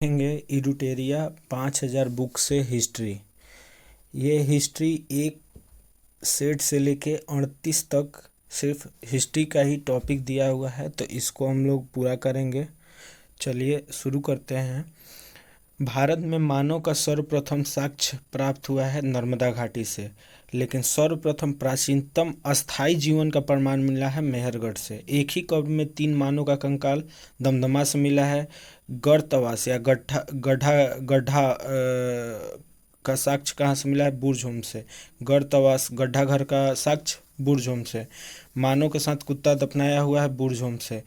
देखेंगे इरुटेरिया 5000 बुक से हिस्ट्री। ये हिस्ट्री एक सेट से लेके 38 तक सिर्फ हिस्ट्री का ही टॉपिक दिया हुआ है, तो इसको हम लोग पूरा करेंगे। चलिए शुरू करते हैं। भारत में मानव का सर्वप्रथम साक्ष्य प्राप्त हुआ है नर्मदा घाटी से, लेकिन सर्वप्रथम प्राचीनतम अस्थायी जीवन का प्रमाण मिला है मेहरगढ़ से। एक ही कब्र में 3 मानव का कंकाल दमदमा से मिला है। गर्तवास या गड्ढा गड्ढा गड्ढा का साक्ष्य कहाँ से मिला है? बुरझोम से। गर्तवास गड्ढा घर का साक्ष्य बुरझोम से। मानव के साथ कुत्ता दफनाया हुआ है बुरझोम से।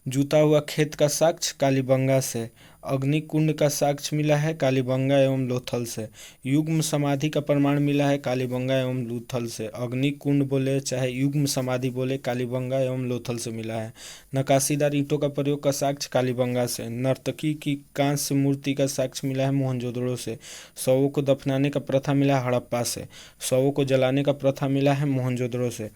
जूता हुआ खेत का साक्ष्य कालीबंगा से। अग्निकुंड का साक्ष्य मिला है कालीबंगा एवं लोथल से। युग्म समाधि का प्रमाण मिला है कालीबंगा एवं लोथल से। अग्निकुंड बोले चाहे युग्म समाधि बोले, कालीबंगा एवं लोथल से मिला है। नक्काशीदार ईंटों का प्रयोग का साक्ष्य कालीबंगा से। नर्तकी की कांस्य मूर्ति का साक्ष्य मिला है मोहनजोदड़ो से। शवों को दफनाने का प्रथा मिला है हड़प्पा से। शवों को जलाने का प्रथा मिला है मोहनजोदड़ो से।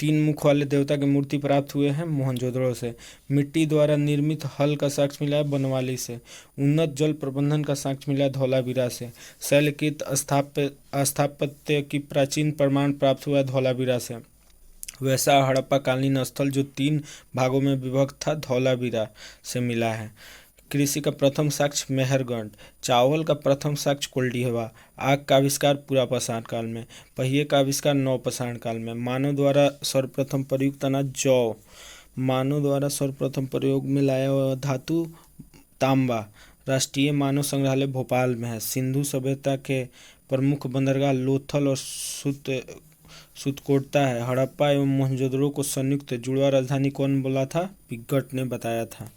3 मुख वाले देवता की मूर्ति प्राप्त हुए हैं मोहनजोदड़ो से। मिट्टी द्वारा निर्मित हल का साक्ष्य मिला है बनवाली से। उन्नत जल प्रबंधन का साक्ष्य मिला है धौलावीरा से। शैलकृत स्थापत्य की प्राचीन प्रमाण प्राप्त हुआ है धौलावीरा से। वैसा हड़प्पा कालीन स्थल जो 3 भागों में विभक्त था धौलावीरा से मिला है। कृषि का प्रथम साक्ष्य मेहरगढ़। चावल का प्रथम साक्ष्य कोल्डिहवा। आग का आविष्कार पुरापाषाण काल में। पहिए का आविष्कार नवपाषाण काल में। मानव द्वारा सर्वप्रथम प्रयुक्त अनाज जौ। मानव द्वारा सर्वप्रथम प्रयोग में लाया हुआ धातु तांबा। राष्ट्रीय मानव संग्रहालय भोपाल में है। सिंधु सभ्यता के प्रमुख बंदरगाह लोथल और सुतकोटा है। हड़प्पा एवं मोहनजोदड़ो को संयुक्त जुड़वा राजधानी कौन बोला था? पिग्गट ने बताया था।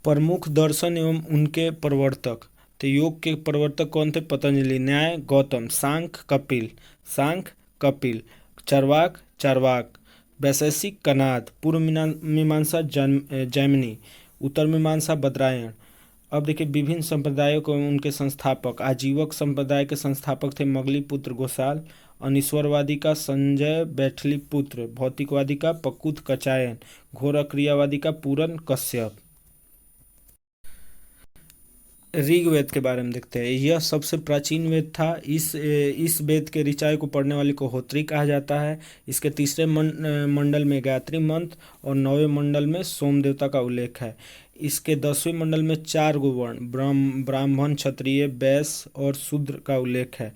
प्रमुख दर्शन एवं उनके प्रवर्तक। तो योग के प्रवर्तक कौन थे? पतंजलि। न्याय गौतम। सांख्य कपिल। चरवाक चार्वाक। वैशेषिक कनाद। पूर्व मीमांसा जैमिनी। उत्तर मीमांसा बदरायण। अब देखिए विभिन्न संप्रदायों को उनके संस्थापक। आजीवक संप्रदाय के संस्थापक थे मगलीपुत्र गोसाल। अनीश्वरवादी का संजय बैठलीपुत्र। भौतिकवादी का पकुत कचायन। घोर क्रियावादी का पूरन कश्यप। ऋग्वेद के बारे में देखते हैं। यह सबसे प्राचीन वेद था। इस वेद के ऋचाई को पढ़ने वाले को होत्री कहा जाता है। इसके तीसरे मंडल में गायत्री मंत्र और 9वें मंडल में सोम देवता का उल्लेख है। इसके 10वें मंडल में 4 गो वर्ण ब्राह्मण, क्षत्रिय, वैश्य और शूद्र का उल्लेख है।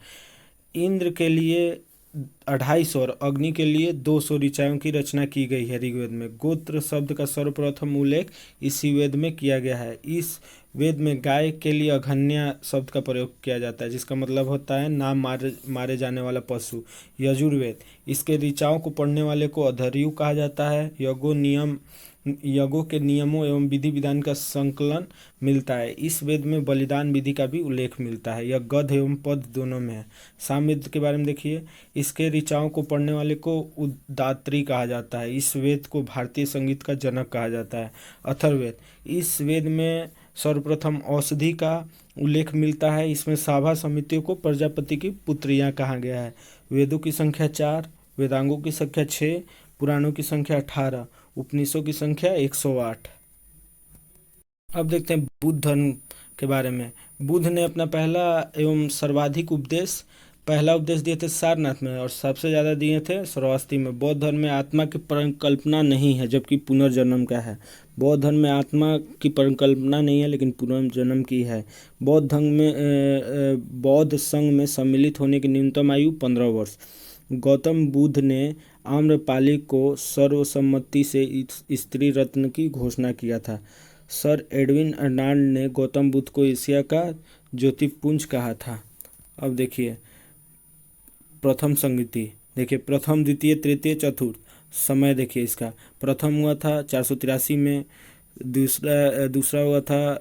इंद्र के लिए 250 और अग्नि के लिए 200 ऋचाओं की रचना की गई है ऋग्वेद में। गोत्र शब्द का सर्वप्रथम उल्लेख इसी वेद में किया गया है। इस वेद में गाय के लिए अघन्या शब्द का प्रयोग किया जाता है, जिसका मतलब होता है ना मारे जाने वाला पशु। यजुर्वेद। इसके ऋचाओं को पढ़ने वाले को अधर्यु कहा जाता है। यज्ञों के नियमों एवं विधि विधान का संकलन मिलता है। इस वेद में बलिदान विधि का भी उल्लेख मिलता है। यह गद्य एवं पद दोनों में है। सामवेद के बारे में देखिए। इसके ऋचाओं को पढ़ने वाले को उदात्री कहा जाता है। इस वेद को भारतीय संगीत का जनक कहा जाता है। अथर्ववेद। इस वेद में सर्वप्रथम औषधि का उल्लेख मिलता है। इसमें सभा समितियों को प्रजापति की पुत्रियां कहा गया है। वेदों की संख्या 4, वेदांगों की संख्या 6, पुराणों की संख्या 18, उपनिषदों की संख्या 108। अब देखते हैं बुद्ध धर्म के बारे में। बुद्ध ने अपना पहला उपदेश दिए थे सारनाथ में और सबसे ज़्यादा दिए थे श्रावस्ती में। बौद्ध धर्म में आत्मा की परिकल्पना नहीं है, जबकि पुनर्जन्म का है। बौद्ध धर्म में आत्मा की परिकल्पना नहीं है, लेकिन पुनर्जन्म की है। बौद्ध संघ में सम्मिलित होने की न्यूनतम आयु 15 वर्ष। गौतम बुद्ध ने आम्रपाली को सर्वसम्मति से स्त्री रत्न की घोषणा किया था। सर एडविन अर्नाल्ड ने गौतम बुद्ध को एशिया का ज्योतिपुंज कहा था। अब देखिए प्रथम संगति। देखिए प्रथम, द्वितीय, तृतीय, चतुर्थ। समय देखिए इसका। प्रथम हुआ था 483 में। दूसरा हुआ था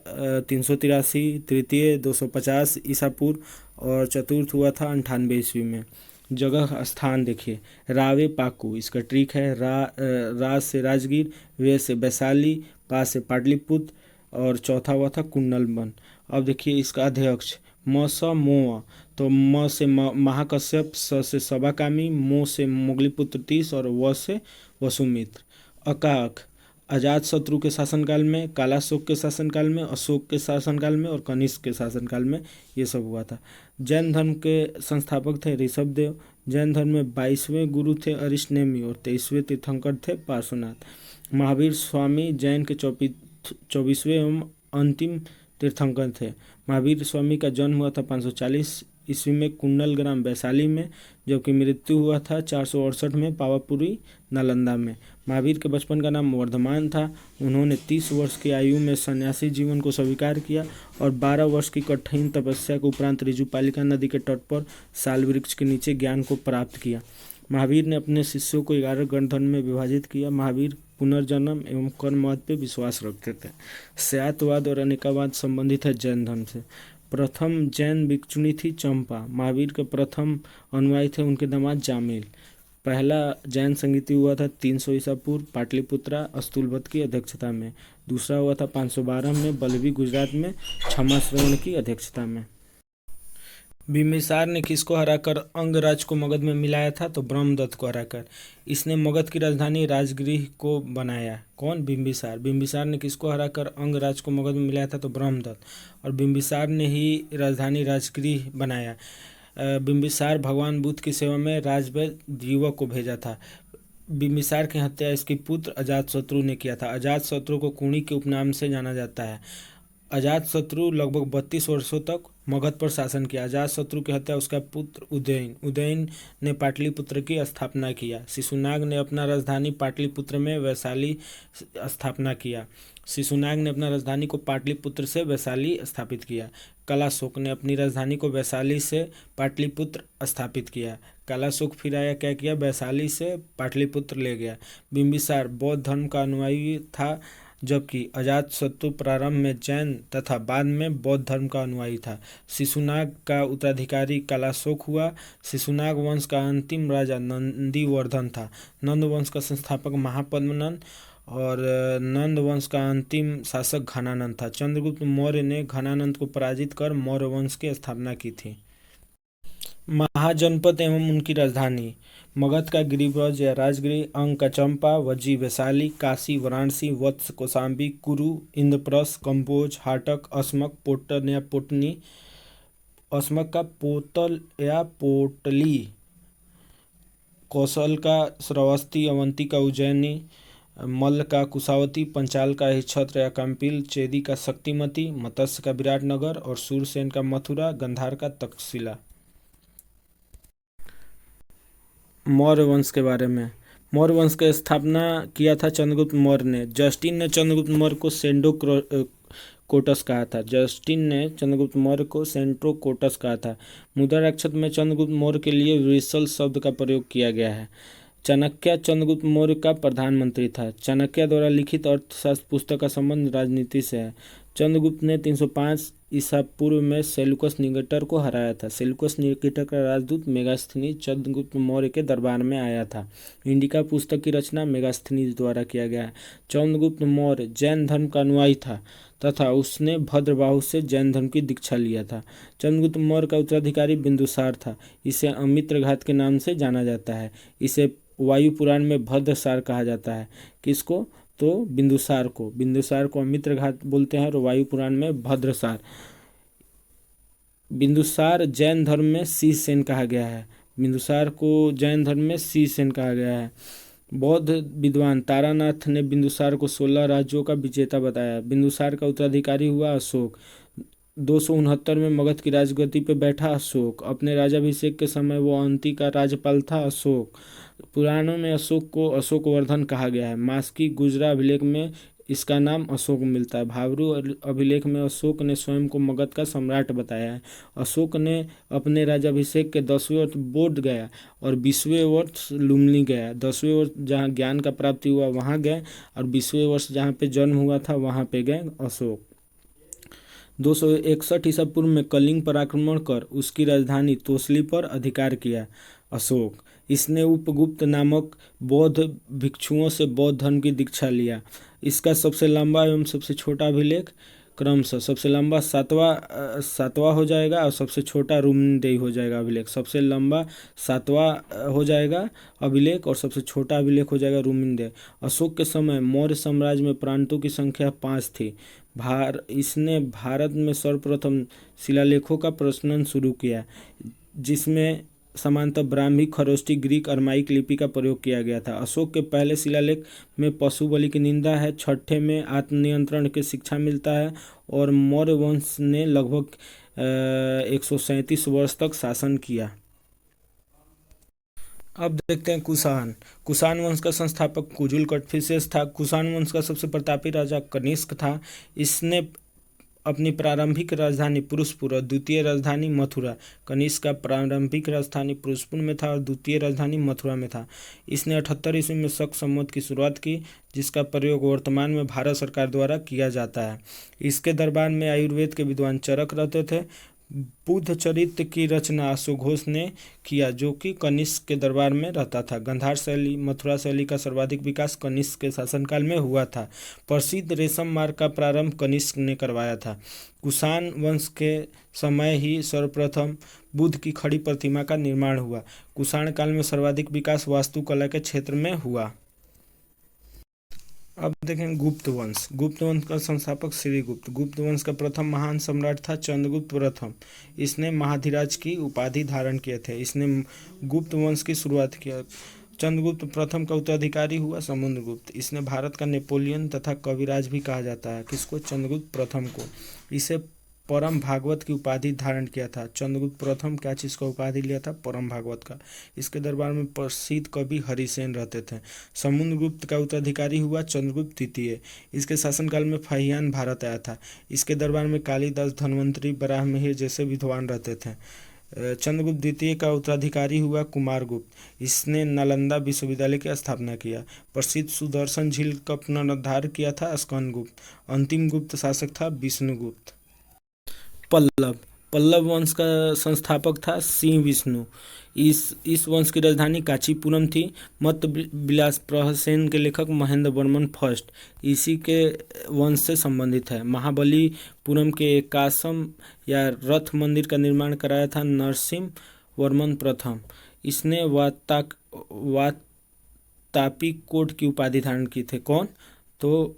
383। तृतीय 250 ईसा पूर्व और चतुर्थ हुआ था 98 ईस्वी में। जगह स्थान देखिए। रावे पाकू इसका ट्रिक है। रा से राजगीर, वे से वैशाली, पा से पाटलिपुत्र और चौथा हुआ था कुंडलवन। अब देखिए इसका अध्यक्ष। म स मोआ, तो म से महाकश्यप, स से सभाकामी, मो से मोगलीपुत्र 30 और व से वसुमित्र। अकाक। अजातशत्रु के शासनकाल में, कालाशोक के शासनकाल में, अशोक के शासनकाल में और कनिष्क के शासनकाल में ये सब हुआ था। जैन धर्म के संस्थापक थे ऋषभदेव। जैन धर्म में 22वें गुरु थे अरिष्टनेमी और 23वें तीर्थंकर थे पार्श्वनाथ। महावीर स्वामी जैन के 24वें एवं अंतिम तीर्थंकर थे। महावीर स्वामी का जन्म हुआ था 540 ईस्वी में कुंडल ग्राम वैशाली में, जबकि मृत्यु हुआ था 468 में पावापुरी नालंदा में। महावीर के बचपन का नाम वर्धमान था। उन्होंने 30 वर्ष की आयु में सन्यासी जीवन को स्वीकार किया और 12 वर्ष की कठिन तपस्या के उपरांत ऋजुपालिका नदी के तट पर साल वृक्ष के नीचे ज्ञान को प्राप्त किया। महावीर ने अपने शिष्यों को 11 गण धर्म में विभाजित किया। महावीर पुनर्जन्म एवं कर्मवाद पे विश्वास रखते थे। स्यातवाद और अनेकावाद संबंधित है जैन धर्म से। प्रथम जैन भिक्षुणी थी चंपा। महावीर के प्रथम अनुयायी थे उनके दामाद जामिल। पहला जैन संगीति हुआ था 300 ईसा पूर्व पाटलिपुत्रा अस्तुलभट्ट की अध्यक्षता में। दूसरा हुआ था 512 में बल्लभी गुजरात में क्षमा श्रवण की अध्यक्षता में। बिंबिसार ने किसको हराकर अंगराज को मगध में मिलाया था? तो ब्रह्मदत्त को हराकर। इसने मगध की राजधानी राजगृह को बनाया। कौन? बिंबिसार। बिंबिसार ने किसको हराकर अंगराज को मगध में मिलाया था? तो ब्रह्मदत्त। और बिंबिसार ने ही राजधानी राजगृह बनाया। बिंबिसार भगवान बुद्ध की सेवा में राजवैद्य द्विवक को भेजा था। बिंबिसार की हत्या इसके पुत्र अजातशत्रु ने किया था। अजातशत्रु को कुणी के उपनाम से जाना जाता है। अजातशत्रु लगभग 32 वर्षों तक मगध पर शासन किया। अजातशत्रु की हत्या उसका पुत्र उदयन ने पाटलिपुत्र की स्थापना किया। शिशुनाग ने अपना राजधानी पाटलिपुत्र में वैशाली स्थापना किया। शिशुनाग ने अपना राजधानी को पाटलिपुत्र से वैशाली स्थापित किया। कालाशोक ने अपनी राजधानी को वैशाली से पाटलिपुत्र स्थापित किया। कालाशोक फिर आया, क्या किया? वैशाली से पाटलिपुत्र ले गया। बिंबिसार बौद्ध धर्म का अनुयायी था, जबकि अजातशत्रु प्रारंभ में जैन तथा बाद में बौद्ध धर्म का अनुयायी था। शिशुनाग का उत्तराधिकारी कालाशोक हुआ। शिशुनाग वंश का अंतिम राजा नंदीवर्धन था। नंद वंश का संस्थापक महापद्मनंद और नंद वंश का अंतिम शासक घनानंद था। चंद्रगुप्त मौर्य ने घनानंद को पराजित कर मौर्य वंश की स्थापना की थी। महाजनपद एवं उनकी राजधानी। मगध का गिरिब्रज या राजगृह, अंग का चंपा, वज्जी वैशाली, काशी वाराणसी, वत्स कौशाम्बी, कुरु इंद्रप्रस्थ, कंबोज, हाटक, अस्मक, पोटन या पोटनी, अस्मक का पोतल या पोटली, कौशल का श्रावस्ती, अवंती का उज्जैनी, मल्ल का कुशावती, पंचाल का हिच्छत्र या कंपिल, चेदी का शक्तिमती, मत्स्य का विराटनगर और सूरसेन का मथुरा, गंधार का तक्षशिला। मौर्य वंश के बारे में। मौर्य वंश की स्थापना किया था चंद्रगुप्त मौर्य ने। जस्टिन ने चंद्रगुप्त मौर्य को कोटस कहा था। जस्टिन ने चंद्रगुप्त मौर्य को कोटस कहा था। मुद्रा राक्षस में चंद्रगुप्त मौर्य के लिए वृषल शब्द का प्रयोग किया गया है। चाणक्य चंद्रगुप्त मौर्य का प्रधानमंत्री था। चाणक्य द्वारा लिखित अर्थशास्त्र पुस्तक का संबंध राजनीति से है। चंद्रगुप्त ने 305 ईसा पूर्व में सेल्यूकस निकेटर को हराया था। सेल्यूकस निकेटर का राजदूत मेगास्थनीज चंद्रगुप्त मौर्य के दरबार में आया था। इंडिका पुस्तक की रचना मेगास्थनीज द्वारा किया गया है। चंद्रगुप्त मौर्य जैन धर्म का अनुयायी था तथा उसने भद्रबाहु से जैन धर्म की दीक्षा लिया था। चंद्रगुप्त मौर्य का उत्तराधिकारी बिंदुसार था। इसे अमित्र घात के नाम से जाना जाता है। इसे वायु पुराण में भद्रसार कहा जाता है। किसको? तो बिंदुसार को। बिंदुसार को अमित्र घात बोलते हैं और वायु पुराण में भद्रसार। बिंदुसार जैन धर्म में शीश सेन कहा गया है। बिंदुसार को जैन धर्म में शीश सेन कहा गया है। बौद्ध विद्वान तारानाथ ने बिंदुसार को 16 राज्यों का विजेता बताया। बिंदुसार का उत्तराधिकारी हुआ अशोक। 269 में मगध की राजगद्दी पर बैठा अशोक। अपने राजाभिषेक के समय वो अवंती का राज्यपाल था अशोक। पुराणों में अशोक को अशोकवर्धन कहा गया है। मास्की गुजरा अभिलेख में इसका नाम अशोक मिलता है। भावरू अभिलेख में अशोक ने स्वयं को मगध का सम्राट बताया है। अशोक ने अपने राजाभिषेक के 10वें वर्ष बोध गया और 20वें वर्ष लुम्बिनी गया। 10वें वर्ष जहाँ ज्ञान का प्राप्ति हुआ वहाँ गए और 20वें वर्ष जहाँ पे जन्म हुआ था वहाँ पे गए अशोक। 261 ईसा पूर्व में कलिंग पर आक्रमण कर उसकी राजधानी तोसली पर अधिकार किया अशोक। इसने उपगुप्त नामक बौद्ध भिक्षुओं से बौद्ध धर्म की दीक्षा लिया। इसका सबसे लंबा एवं सबसे छोटा अभिलेख क्रमशः सबसे लंबा सातवां हो जाएगा और सबसे छोटा रूमदेई हो जाएगा अभिलेख। सबसे लंबा सातवां हो जाएगा अभिलेख और सबसे छोटा अभिलेख हो जाएगा रूमिनदेय। अशोक के समय मौर्य साम्राज्य में प्रांतों की संख्या 5 थी। इसने भारत में सर्वप्रथम शिलालेखों का प्रचलन शुरू किया, जिसमें समानतः ब्राह्मी, खरोष्टी, ग्रीक, अरमाइक लिपि का प्रयोग किया गया था। अशोक के पहले शिलालेख में पशु बलि की निंदा है। छठे में आत्मनियंत्रण की शिक्षा मिलता है और मौर्य वंश ने लगभग 137 वर्ष तक शासन किया। अब देखते हैं कुषाण। कुषाण वंश का संस्थापक कुजुल कटफिसेस था। कुषाण वंश का सबसे प्रतापी राजा कनिष्क था। इसने अपनी प्रारंभिक राजधानी पुरुषपुर और द्वितीय राजधानी मथुरा, कनिष्क का प्रारंभिक राजधानी पुरुषपुर में था और द्वितीय राजधानी मथुरा में था। इसने 78 ईस्वी में शक संवत की शुरुआत की, जिसका प्रयोग वर्तमान में भारत सरकार द्वारा किया जाता है। इसके दरबार में आयुर्वेद के विद्वान चरक रहते थे। बुद्ध चरित्र की रचना अश्वघोष ने किया, जो कि कनिष्क के दरबार में रहता था। गंधार शैली, मथुरा शैली का सर्वाधिक विकास कनिष्क के शासनकाल में हुआ था। प्रसिद्ध रेशम मार्ग का प्रारंभ कनिष्क ने करवाया था। कुषाण वंश के समय ही सर्वप्रथम बुद्ध की खड़ी प्रतिमा का निर्माण हुआ। कुषाण काल में सर्वाधिक विकास वास्तुकला के क्षेत्र में हुआ। अब देखें गुप्त वंश। गुप्त वंश का संस्थापक श्रीगुप्त। गुप्त वंश का प्रथम महान सम्राट था चंद्रगुप्त प्रथम। इसने महाधिराज की उपाधि धारण किए थे। इसने गुप्त वंश की शुरुआत किया। चंद्रगुप्त प्रथम का उत्तराधिकारी हुआ समुद्रगुप्त। इसने भारत का नेपोलियन तथा कविराज भी कहा जाता है। किसको? चंद्रगुप्त प्रथम को। इसे परम भागवत की उपाधि धारण किया था। चंद्रगुप्त प्रथम क्या चीज़ का उपाधि लिया था? परम भागवत का। इसके दरबार में प्रसिद्ध कवि हरिसेन रहते थे। समुद्रगुप्त का उत्तराधिकारी हुआ चंद्रगुप्त द्वितीय। इसके शासनकाल में फाहियान भारत आया था। इसके दरबार में कालिदास, धन्वंतरि, बराहमिहिर जैसे विद्वान रहते थे। चंद्रगुप्त द्वितीय का उत्तराधिकारी हुआ कुमारगुप्त। इसने नालंदा विश्वविद्यालय की स्थापना किया। प्रसिद्ध सुदर्शन झील का पुनरुद्धार किया था स्कंदगुप्त। अंतिम गुप्त शासक था विष्णुगुप्त। पल्लव। पल्लव वंश का संस्थापक था सिंह विष्णु। इस वंश की राजधानी कांचीपुरम थी। मत विलास प्रहसन के लेखक महेंद्र वर्मन फर्स्ट इसी के वंश से संबंधित है। महाबलीपुरम के एकाशम या रथ मंदिर का निर्माण कराया था नरसिंह वर्मन प्रथम। इसने वातापी कोट की उपाधि धारण की थे। कौन? तो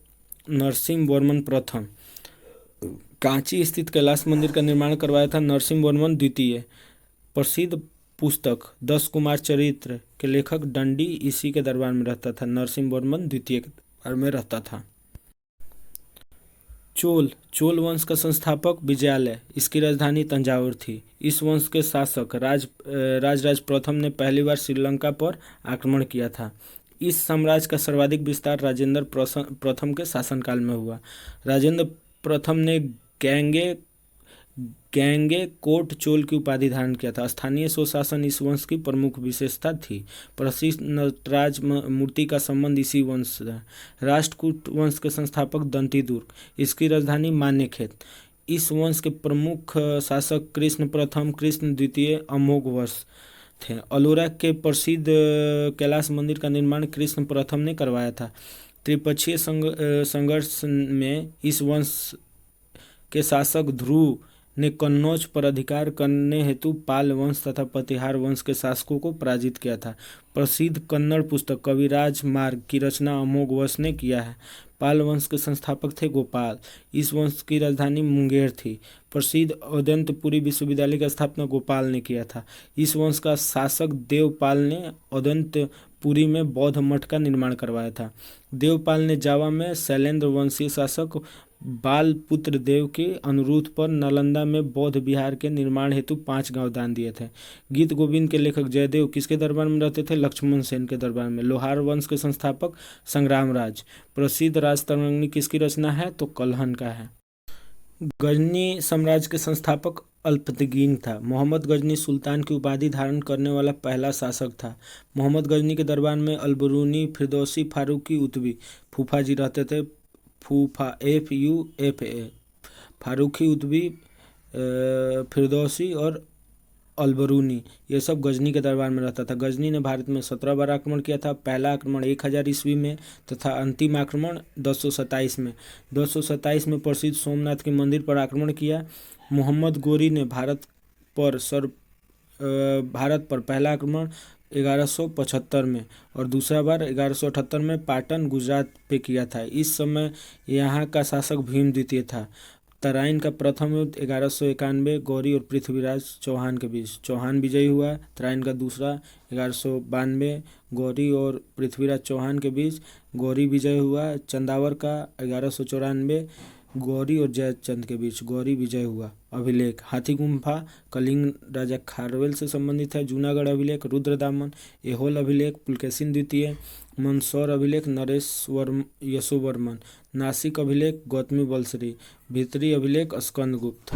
नरसिंह वर्मन प्रथम। कांची स्थित कैलाश मंदिर का निर्माण करवाया था नरसिंह वर्मन द्वितीय। प्रसिद्ध पुस्तक 10 कुमार चरित्र के लेखक दंडी इसी के दरबार में रहता था। नरसिंह वर्मन द्वितीय के दरबार में रहता था। चोल वंश का संस्थापक विजयालय। इसकी राजधानी तंजावुर थी। इस वंश के शासक राजराज प्रथम ने पहली बार श्रीलंका पर आक्रमण किया था। इस साम्राज्य का सर्वाधिक विस्तार राजेंद्र प्रथम के शासनकाल में हुआ। राजेंद्र प्रथम ने गैंगे कोट चोल की उपाधि धारण किया था। स्थानीय स्वशासन इस वंश की प्रमुख विशेषता थी। प्रसिद्ध नटराज मूर्ति का संबंध इसी वंश से है। राष्ट्रकूट वंश के संस्थापक दंती दुर्ग। इसकी राजधानी मान्यखेत। इस वंश के प्रमुख शासक कृष्ण प्रथम, कृष्ण द्वितीय, अमोघ वर्ष थे। अलोरा के प्रसिद्ध कैलाश मंदिर का निर्माण कृष्ण प्रथम ने करवाया था। त्रिपक्षीय संघर्ष में इस वंश के शासक ध्रुव ने कन्नौज पर अधिकार करने हेतु पाल वंश तथा प्रतिहार वंश के शासकों को पराजित किया था। प्रसिद्ध कन्नड़ पुस्तक कविराज मार्ग की रचना अमोघ वर्ष ने किया है। पाल वंश के संस्थापक थे गोपाल। इस वंश की राजधानी मुंगेर थी। प्रसिद्ध औदंतपुरी विश्वविद्यालय की स्थापना गोपाल ने किया था। इस वंश का शासक देवपाल ने औदंतपुरी में बौद्ध मठ का निर्माण करवाया था। देवपाल ने जावा में शैलेंद्र वंशीय शासक बालपुत्र देव के अनुरोध पर नालंदा में बौद्ध विहार के निर्माण हेतु 5 गांव दान दिए थे। गीत गोविंद के लेखक जयदेव किसके दरबार में रहते थे? लक्ष्मण सेन के दरबार में। लोहार वंश के संस्थापक संग्रामराज। प्रसिद्ध राजतरंगिणी किसकी रचना है? तो कल्हन का है। गजनी साम्राज्य के संस्थापक अल्पतगीन था। मोहम्मद गजनी सुल्तान की उपाधि धारण करने वाला पहला शासक था। मोहम्मद गजनी के दरबार में अलबरूनी, फिरदौसी, फारूकी, उतबी फूफा जी रहते थे। फूफा FUFA फारूकी, उतबी, फिरदौसी और अलबरूनी, ये सब गजनी के दरबार में रहता था। गजनी ने भारत में 17 बार आक्रमण किया था। पहला आक्रमण 1000 ईस्वी में तथा अंतिम आक्रमण 1027 में। 1027 में प्रसिद्ध सोमनाथ के मंदिर पर आक्रमण किया। मोहम्मद गोरी ने भारत पर पहला आक्रमण 1175 में और दूसरा बार 1178 में पाटन गुजरात पे किया था। इस समय यहाँ का शासक भीम द्वितीय था। तराइन का प्रथम युद्ध 1191 गौरी और पृथ्वीराज चौहान के बीच, चौहान विजयी हुआ। तराइन का दूसरा 1192 गौरी और पृथ्वीराज चौहान के बीच, गौरी विजय हुआ। चंदावर का 1194 गौरी और जयचंद के बीच, गौरी विजय हुआ। अभिलेख हाथी गुम्फा कलिंग राजा खारवेल से संबंधित है। जूनागढ़ अभिलेख रुद्रदामन। एहोल अभिलेख पुलकेशिन द्वितीय। मंदसौर अभिलेख नरेश यशोवर्मन। नासिक अभिलेख गौतमी बलश्री। भित्री अभिलेख स्कंदगुप्त।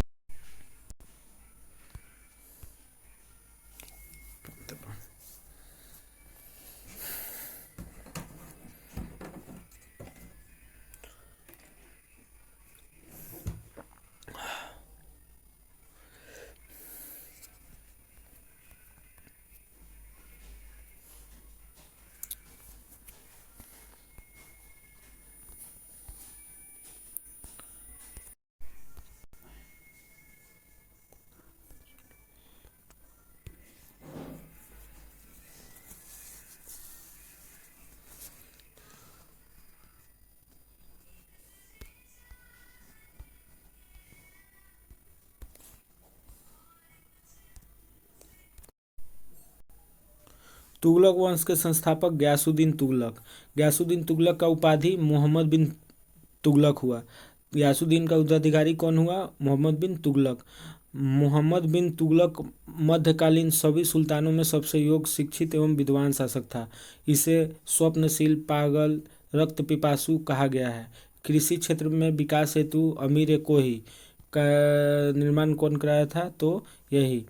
तुगलक वंश के संस्थापक गयासुद्दीन तुगलक। गयासुद्दीन तुगलक का उपाधि मोहम्मद बिन तुगलक हुआ। गयासुद्दीन का उत्तराधिकारी कौन हुआ? मोहम्मद बिन तुगलक। मोहम्मद बिन तुगलक मध्यकालीन सभी सुल्तानों में सबसे योग्य, शिक्षित एवं विद्वान शासक था। इसे स्वप्नशील, पागल, रक्त पिपासु कहा गया है। कृषि क्षेत्र में विकास हेतु अमीर कोही का निर्माण कौन कराया था? तो यही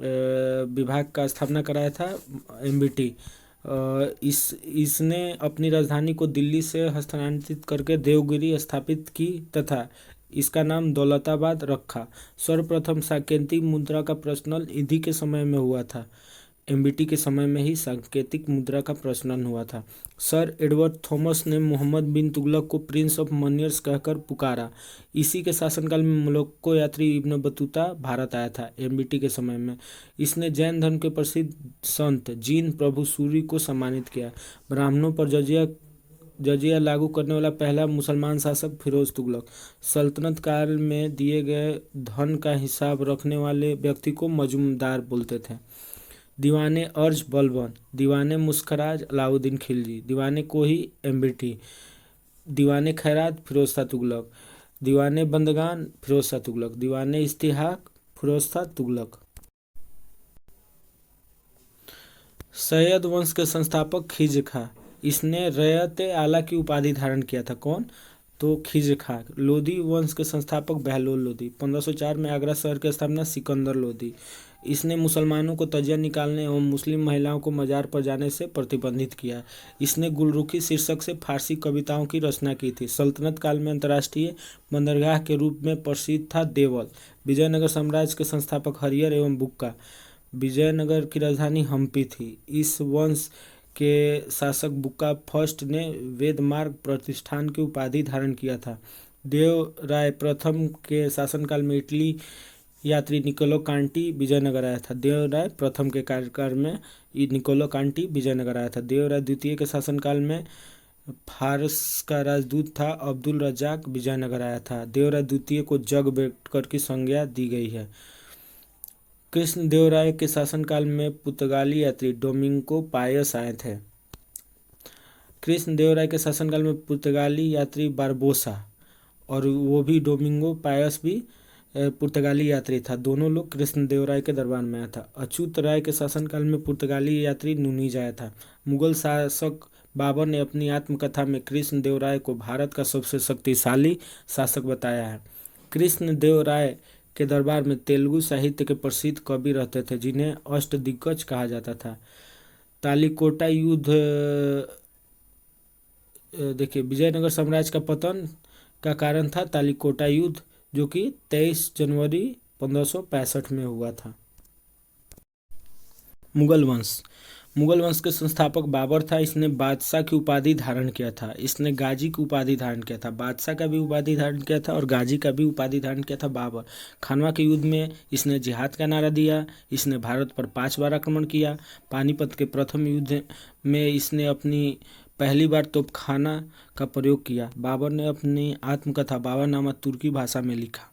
विभाग का स्थापना कराया था एमबीटी। इसने अपनी राजधानी को दिल्ली से हस्तांतरित करके देवगिरी स्थापित की तथा इसका नाम दौलताबाद रखा। सर्वप्रथम सांकेतिक मुद्रा का प्रचलन इन्हीं के समय में हुआ था। एमबीटी के समय में ही सांकेतिक मुद्रा का प्रचलन हुआ था। सर एडवर्ड थॉमस ने मोहम्मद बिन तुगलक को प्रिंस ऑफ मनियर्स कहकर पुकारा। इसी के शासनकाल में मोरक्को यात्री इब्न बतूता भारत आया था। एमबीटी के समय में इसने जैन धर्म के प्रसिद्ध संत जीन प्रभु सूरी को सम्मानित किया। ब्राह्मणों पर जजिया लागू करने वाला पहला मुसलमान शासक फिरोज तुगलक। सल्तनत काल में दिए गए धन का हिसाब रखने वाले व्यक्ति को मजूमदार बोलते थे। दीवाने अर्ज बलबन, दीवाने मुस्कराज अलाउद्दीन खिलजी, दीवाने कोही एमबीटी, दीवाने खैरात फिरोज शाह तुगलक, दीवाने बंदगान फिरोज शाह तुगलक, दीवाने इस्तिहाक फिरोज शाह तुगलक। सैयद वंश के संस्थापक खिज खां। इसने रैयत आला की उपाधि धारण किया था। कौन? तो खिज खां। लोदी वंश के संस्थापक बहलोल लोदी। 1504 में आगरा शहर की स्थापना सिकंदर लोदी। इसने मुसलमानों को तजिया निकालने एवं मुस्लिम महिलाओं को मजार पर जाने से प्रतिबंधित किया। इसने गुलरुखी शीर्षक से फारसी कविताओं की रचना की थी। सल्तनत काल में अंतर्राष्ट्रीय बंदरगाह के रूप में प्रसिद्ध था देवल। विजयनगर साम्राज्य के संस्थापक हरिहर एवं बुक्का। विजयनगर की राजधानी हम्पी थी। इस वंश के शासक बुक्का फर्स्ट ने वेदमार्ग प्रतिष्ठान की उपाधि धारण किया था। देव राय प्रथम के शासनकाल में इटली यात्री निकोलो कांटी विजयनगर आया था। देव राय प्रथम के कार्यकाल में निकोलो कांटी विजयनगर आया था। देव राय द्वितीय के शासनकाल में फारस का राजदूत था अब्दुल रजाक विजयनगर आया था। देव राय द्वितीय को जग बेटकर की संज्ञा दी गई है। कृष्ण देव राय के शासनकाल में पुर्तगाली यात्री डोमिंगो पायस आए थे। कृष्ण देव राय के शासनकाल में पुर्तगाली यात्री बारबोसा, और वो भी डोमिंगो पायस भी पुर्तगाली यात्री था। दोनों लोग कृष्ण देव राय के दरबार में आया था। अच्युत राय के शासनकाल में पुर्तगाली यात्री नुनीज आया था। मुगल शासक बाबर ने अपनी आत्मकथा में कृष्ण देव राय को भारत का सबसे शक्तिशाली शासक बताया है। कृष्ण देव राय के दरबार में तेलुगु साहित्य के प्रसिद्ध कवि रहते थे जिन्हें अष्टदिग्गज कहा जाता था। तालिकोटा युद्ध, देखिए विजयनगर साम्राज्य का पतन का कारण था तालिकोटा युद्ध, जो कि 23 जनवरी 1565 में हुआ था। मुगल वंश। मुगल वंश के संस्थापक बाबर था। इसने बादशाह की उपाधि धारण किया था। इसने गाजी की उपाधि धारण किया था। बादशाह का भी उपाधि धारण किया था और गाजी का भी उपाधि धारण किया था बाबर। खानवा के युद्ध में इसने जिहाद का नारा दिया। इसने भारत पर 5 बार आक्रमण किया। पानीपत के प्रथम युद्ध में इसने अपनी पहली बार तोपखाना का प्रयोग किया। बाबर ने अपनी आत्मकथा बाबरनामा तुर्की भाषा में लिखा,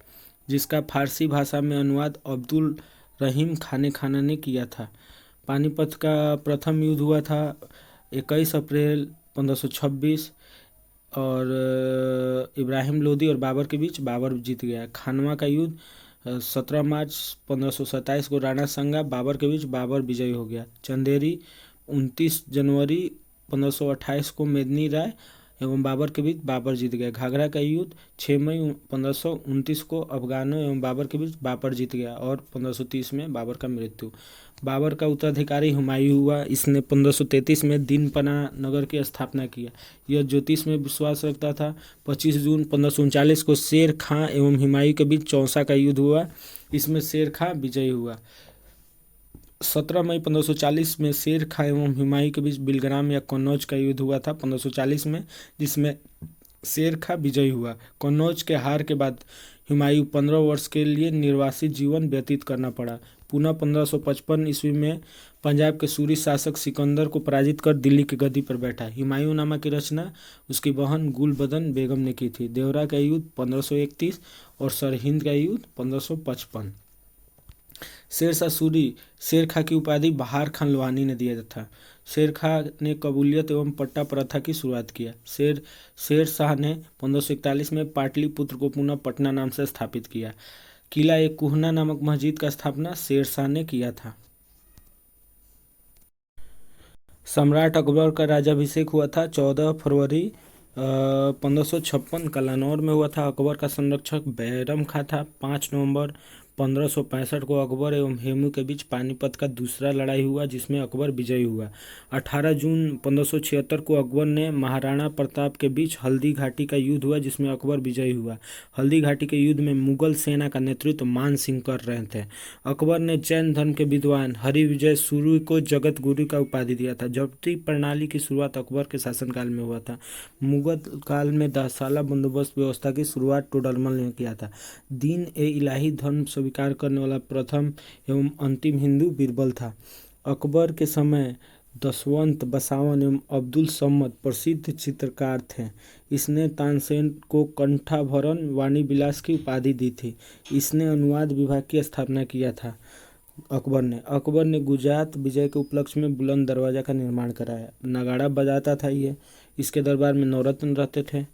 जिसका फारसी भाषा में अनुवाद अब्दुल रहीम खाने खाना ने किया था। पानीपत का प्रथम युद्ध हुआ था 21 अप्रैल 1526 और इब्राहिम लोदी और बाबर के बीच। बाबर जीत गया। खानवा का युद्ध 17 मार्च 1527 को राणा संगा बाबर के बीच। बाबर विजयी हो गया। चंदेरी 29 जनवरी 1528 को मेदिनी राय एवं बाबर के बीच। बाबर जीत गया। घाघरा का युद्ध 6 मई 1529 को अफगानों एवं बाबर के बीच। बाबर जीत गया और 1530 में बाबर का मृत्यु। बाबर का उत्तराधिकारी हुमायूं हुआ। इसने 1533 में दीनपना नगर की स्थापना किया। यह ज्योतिष में विश्वास रखता था। 25 जून 1539 को शेर खां एवं हुमायूं के बीच चौसा का युद्ध हुआ। इसमें शेर खां विजयी हुआ। 17 मई 1540 में शेर खां एवं हुमायूं के बीच बिलग्राम या कन्नौज का युद्ध हुआ था 1540 में, जिसमें शेर खां विजयी हुआ। कन्नौज के हार के बाद हुमायूं 15 वर्ष के लिए निर्वासित जीवन व्यतीत करना पड़ा। पुनः 1555 ईस्वी में पंजाब के सूरी शासक सिकंदर को पराजित कर दिल्ली की गद्दी पर बैठा। हुमायूंनामा की रचना उसकी बहन गुलबदन बेगम ने की थी। देवरा का युद्ध 1531 और सरहिंद का युद्ध 1555। शेरशाह सूरी शेर खां की उपाधि बहार खान लोहानी ने दिया था। शेर खां ने कबूलियत एवं पट्टा प्रथा की शुरुआत किया। शेर शाह ने 1541 में पाटलिपुत्र को पुनः पटना नाम से स्थापित किया। किला एक कुहना नामक मस्जिद का स्थापना शेर शाह ने किया था। सम्राट अकबर का राज्याभिषेक हुआ था 14 फरवरी 1556 कलानौर में हुआ था। अकबर का संरक्षक बैरम खां था। 5 नवंबर 1565 को अकबर एवं हेमू के बीच पानीपत का दूसरा लड़ाई हुआ, जिसमें अकबर विजयी हुआ। 18 जून 1576 को अकबर ने महाराणा प्रताप के बीच हल्दी घाटी का युद्ध हुआ, जिसमें अकबर विजयी हुआ। हल्दी घाटी के युद्ध में मुगल सेना का नेतृत्व मान सिंह कर रहे थे। अकबर ने जैन धर्म के विद्वान हरिविजय सुरी को जगत गुरु का उपाधि दिया था। जब्ती प्रणाली की शुरुआत अकबर के शासनकाल में हुआ था। मुगल काल में 10 साला बंदोबस्त व्यवस्था की शुरुआत टोडरमल ने किया था। दीन ए इलाही धर्म स्वीकार करने वाला प्रथम एवं अंतिम हिंदू बीरबल था। अकबर के समय दशवंत बसावन एवं अब्दुल सम्मद प्रसिद्ध चित्रकार थे। इसने तानसेन को कंठाभरण वाणी विलास की उपाधि दी थी। इसने अनुवाद विभाग की स्थापना किया था। अकबर ने गुजरात विजय के उपलक्ष्य में बुलंद दरवाजा का निर्माण कराया। नगाड़ा बजाता था ये। इसके दरबार में नौरत्न रहते थे।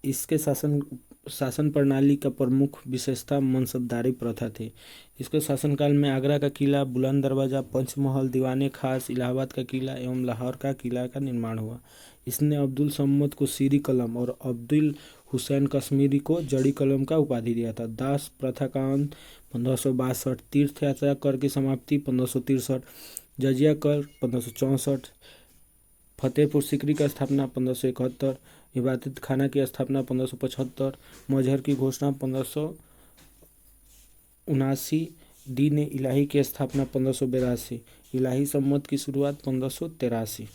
इसके शासन प्रणाली का प्रमुख विशेषता मनसबदारी प्रथा थी। इसके शासनकाल में आगरा का किला, बुलंद दरवाजा, पंचमहल, दीवाने खास, इलाहाबाद का किला एवं लाहौर का किला का निर्माण हुआ। इसने अब्दुल सम्मद को सीरी कलम और अब्दुल हुसैन कश्मीरी को जड़ी कलम का उपाधि दिया था। दास प्रथा का अंत 1562, तीर्थ यात्रा कर की समाप्ति 1563, जजिया कर 1564, फतेहपुर सीकरी का स्थापना 1571, इबादत खाना की स्थापना 1575, मजहर की घोषणा 1579, दीन इलाही की स्थापना 1582, इलाही सम्मत की शुरुआत 1583।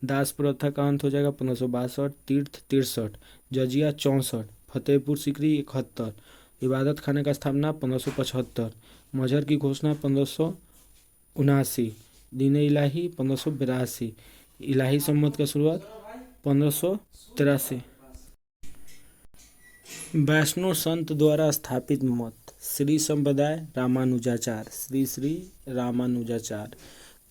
दास प्रथा का अंत हो जाएगा 1562, तीर्थ 63, जजिया 64, फतेहपुर सीकरी 71, इबादत खाने का स्थापना 1575, मजहर की घोषणा 1579, दीन इलाही 1582, इलाही सम्मत का शुरुआत 1583। वैष्णव संत द्वारा स्थापित मत श्री संप्रदाय रामानुजाचार। श्री रामानुजाचार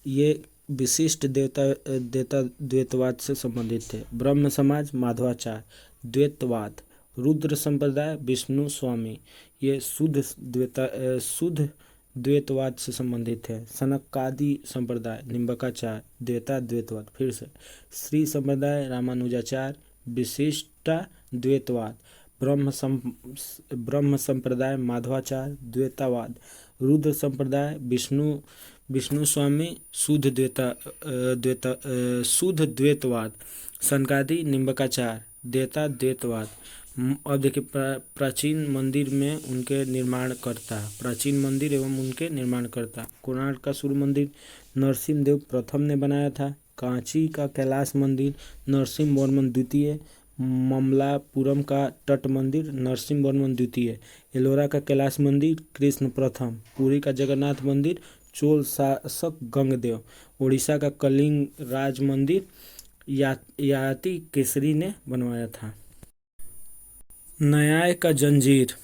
ये विशिष्ट देवता द्वैतवाद से संबंधित थे। ब्रह्म समाज माधवाचार द्वैतवाद। रुद्र संप्रदाय विष्णु स्वामी ये शुद्ध द्वैतवाद से संबंधित है। सनकादि संप्रदाय निम्बकाचार द्वैतवाद। फिर से श्री संप्रदाय रामानुजाचार विशिष्टा द्वैतवाद। ब्रह्म संप्रदाय माधवाचार द्वैतवाद। रुद्र संप्रदाय विष्णु स्वामी शुद्ध द्वैतवाद। सनकादि निम्बकाचार द्वैतवाद। अब देखिए प्राचीन मंदिर में उनके निर्माण करता, प्राचीन मंदिर एवं उनके निर्माण करता। कोणार्क का सूर्य मंदिर नरसिम्ह देव प्रथम ने बनाया था। कांची का कैलाश मंदिर नरसिम्ह वर्मन द्वितीय। ममलापुरम का तट मंदिर नरसिम्ह वर्मन द्वितीय। एलोरा का कैलाश मंदिर कृष्ण प्रथम। पुरी का जगन्नाथ मंदिर चोल शासक गंगदेव। उड़ीसा का कलिंग राज मंदिर ययाति केसरी ने बनवाया था। न्याय का जंजीर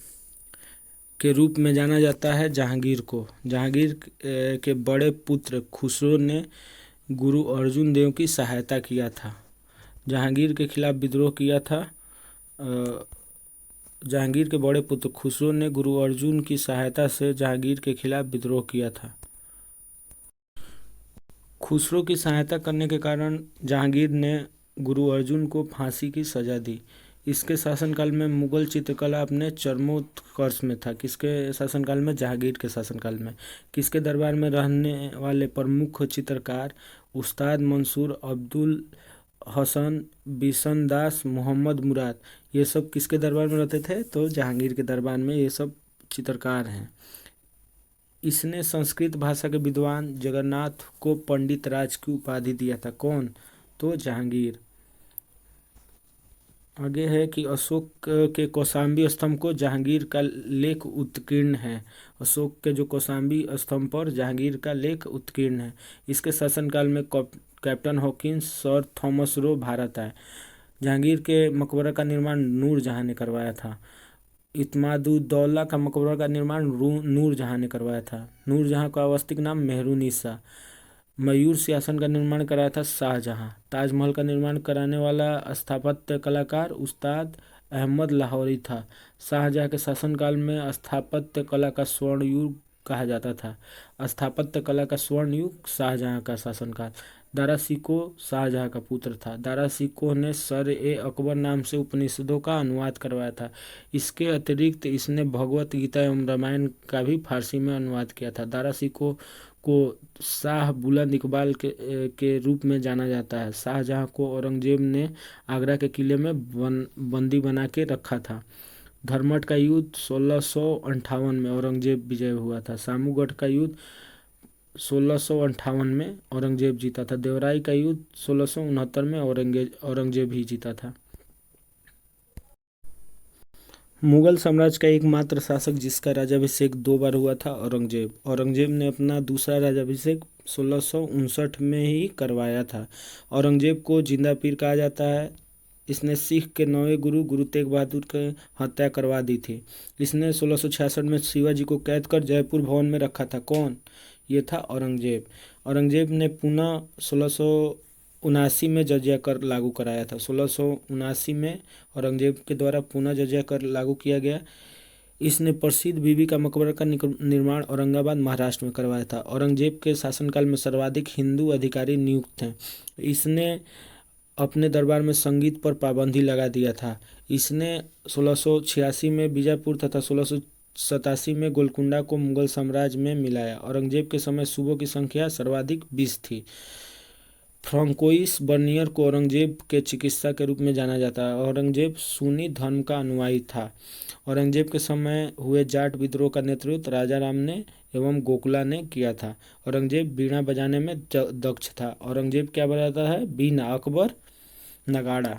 के रूप में जाना जाता है जहांगीर को। जहांगीर के बड़े पुत्र खुसरो ने गुरु अर्जुन देव की सहायता किया था। जहांगीर के खिलाफ विद्रोह किया था। जहांगीर के बड़े पुत्र खुसरो ने गुरु अर्जुन की सहायता से जहांगीर के खिलाफ विद्रोह किया था। खुसरो की सहायता करने के कारण जहांगीर ने गुरु अर्जुन को फांसी की सजा दी। इसके शासनकाल में मुगल चित्रकला अपने चरमोत्कर्ष में था। किसके शासनकाल में? जहांगीर के शासनकाल में। किसके दरबार में रहने वाले प्रमुख चित्रकार? उस्ताद मंसूर, अब्दुल हसन, बिशन दास, मोहम्मद मुराद। ये सब किसके दरबार में रहते थे? तो जहांगीर के दरबार में ये सब चित्रकार हैं। इसने संस्कृत भाषा के विद्वान जगन्नाथ को पंडित राज की उपाधि दिया था। कौन? तो जहांगीर। आगे है कि अशोक के कौशाम्बी स्तंभ को जहांगीर का लेख उत्कीर्ण है। अशोक के जो कौशाम्बी स्तंभ पर जहांगीर का लेख उत्कीर्ण है। इसके शासनकाल में captain Hawkins, sir Thomas Roe Bharat आए। जहांगीर के मकबरा का निर्माण नूरजहां ने करवाया था। इत्मादुद्दौला का मकबरा का निर्माण नूरजहां ने करवाया था। नूरजहां का वास्तविक नाम मेहरुन्निसा। मयूर सिंहासन का निर्माण कराया था शाहजहां। ताजमहल का निर्माण कराने वाला स्थापत्य कलाकार उस्ताद अहमद लाहौरी था। शाहजहां के शासनकाल में स्थापत्य कला का स्वर्ण युग कहा जाता था। स्थापत्य कला का स्वर्ण युग शाहजहां का शासनकाल। दारा शिकोह शाहजहां का पुत्र था। दारा शिकोह ने सर-ए-अकबर नाम से उपनिषदों का अनुवाद करवाया था। इसके अतिरिक्त इसने भगवत गीता एवं रामायण का भी फारसी में अनुवाद किया था। दारा शिकोह को शाह बुलंद इकबाल के रूप में जाना जाता है। शाहजहां को औरंगजेब ने आगरा के किले में बंदी बना के रखा था। धर्मट का युद्ध 1658 में औरंगजेब विजय हुआ था। सामूगढ़ का युद्ध 1658 में औरंगजेब जीता था। देवराई का युद्ध 1669 में औरंगजेब ही जीता था। मुगल साम्राज्य का एकमात्र शासक जिसका राज्याभिषेक 2 बार हुआ था औरंगजेब। औरंगजेब ने अपना दूसरा राज्याभिषेक 1659 में ही करवाया था। औरंगजेब को जिंदा पीर कहा जाता है। इसने सिख के 9वें गुरु गुरु तेग बहादुर की हत्या करवा दी थी। इसने 1666 में शिवाजी को कैद कर जयपुर भवन में रखा था। कौन? ये था औरंगजेब। औरंगजेब ने पुनः 1679 में जजिया कर लागू कराया था। 1679 में औरंगजेब के द्वारा पुनः जजिया कर लागू किया गया। इसने प्रसिद्ध बीबी का मकबरा का निर्माण औरंगाबाद महाराष्ट्र में करवाया था। औरंगजेब के शासनकाल में सर्वाधिक हिंदू अधिकारी नियुक्त थे। इसने अपने दरबार में संगीत पर पाबंदी लगा दिया था। इसने 1686 में बीजापुर तथा 1687 में गोलकुंडा को मुगल साम्राज्य में मिलाया। औरंगजेब के समय सूबों की संख्या सर्वाधिक 20 थी। फ्रांकोइस बर्नियर को औरंगजेब के चिकित्सा के रूप में जाना जाता है। औरंगजेब सुन्नी धर्म का अनुयायी था। औरंगजेब के समय हुए जाट विद्रोह का नेतृत्व राजा राम ने एवं गोकुला ने किया था। औरंगजेब बीणा बजाने में दक्ष था। औरंगजेब क्या बजाता है? बीणा। अकबर नगाड़ा।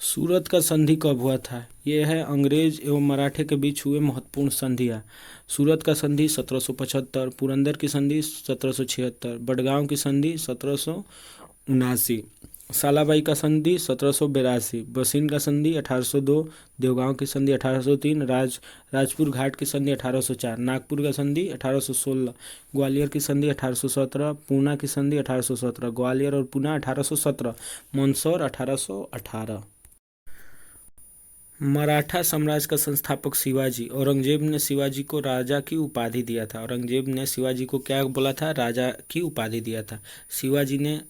सूरत का संधि कब हुआ था? यह है अंग्रेज एवं मराठे के बीच हुए महत्वपूर्ण संधियाँ। सूरत का संधि 1775, पुरंदर की संधि 1776, बडगांव की संधि 1779, सालाबाई का संधि 1782, बसीन का संधि 1802, देवगांव की संधि 1803, राजपुर घाट की संधि 1804, नागपुर का संधि 1816, ग्वालियर की संधि 1817, पूना की संधि 1817, ग्वालियर और पूना 1817, मंदसौर 1818। मराठा साम्राज्य का संस्थापक शिवाजी। औरंगजेब ने शिवाजी को राजा की उपाधि दिया था। औरंगजेब ने शिवाजी को क्या बोला था? राजा की उपाधि दिया था। शिवाजी ने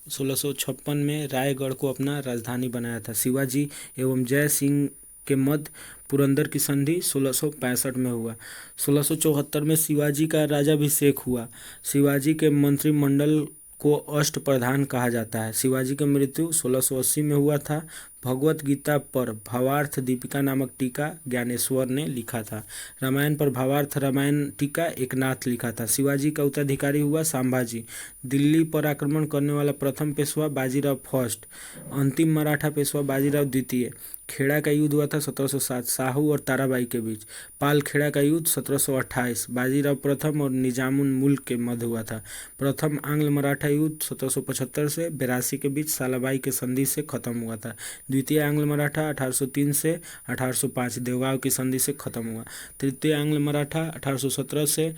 1656 में रायगढ़ को अपना राजधानी बनाया था। शिवाजी एवं जय सिंह के मध्य पुरंदर की संधि 1665 में हुआ। 1674 में शिवाजी का राजाभिषेक हुआ। शिवाजी के मंत्रिमंडल को अष्टप्रधान कहा जाता है। शिवाजी की मृत्यु 1680 में हुआ था। भगवत गीता पर भावार्थ दीपिका नामक टीका ज्ञानेश्वर ने लिखा था। रामायण पर भावार्थ रामायण टीका एकनाथ लिखा था। शिवाजी का उत्तराधिकारी हुआ संभाजी। दिल्ली पर आक्रमण करने वाला प्रथम पेशवा बाजीराव फर्स्ट। अंतिम मराठा पेशवा बाजीराव द्वितीय। खेड़ा का युद्ध हुआ था 1707 साहू और ताराबाई के बीच। पाल खेड़ा का युद्ध 1728 बाजीराव प्रथम और निजामुल मुल्क के मध्य हुआ था। प्रथम आंग्ल मराठा युद्ध 1775 से 82 के बीच सालाबाई के संधि से खत्म हुआ था। द्वितीय आंग्ल मराठा 1803 से 1805 देवगांव की संधि से खत्म हुआ। तृतीय आंग्ल मराठा 1817 से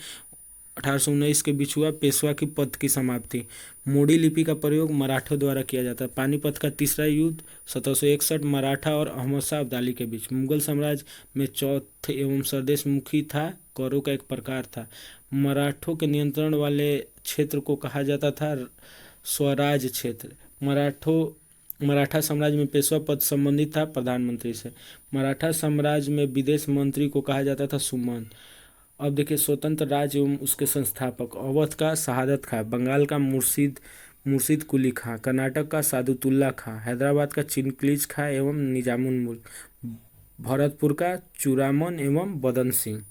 1819 के बीच हुआ। पेशवा की पद की समाप्ति। मोड़ी लिपि का प्रयोग मराठों द्वारा किया जाता है। पानीपत का तीसरा युद्ध 1761 मराठा और अहमद शाह अब्दाली के बीच। मुगल साम्राज्य में चौथ एवं सरदेश मुखी था, करों का एक प्रकार था। मराठों के नियंत्रण वाले क्षेत्र को कहा जाता था स्वराज क्षेत्र। मराठा साम्राज्य में पेशवा पद संबंधित था प्रधानमंत्री से। मराठा साम्राज्य में विदेश मंत्री को कहा जाता था सुमंत। अब देखिए स्वतंत्र राज्य एवं उसके संस्थापक। अवध का शहादत खां, बंगाल का मुर्शिद कुली खां, कर्नाटक का सादुतुल्ला खां, हैदराबाद का चिनक्लीज खां एवं निजामुल मुल्क, भरतपुर का चूड़ामन एवं बदन सिंह।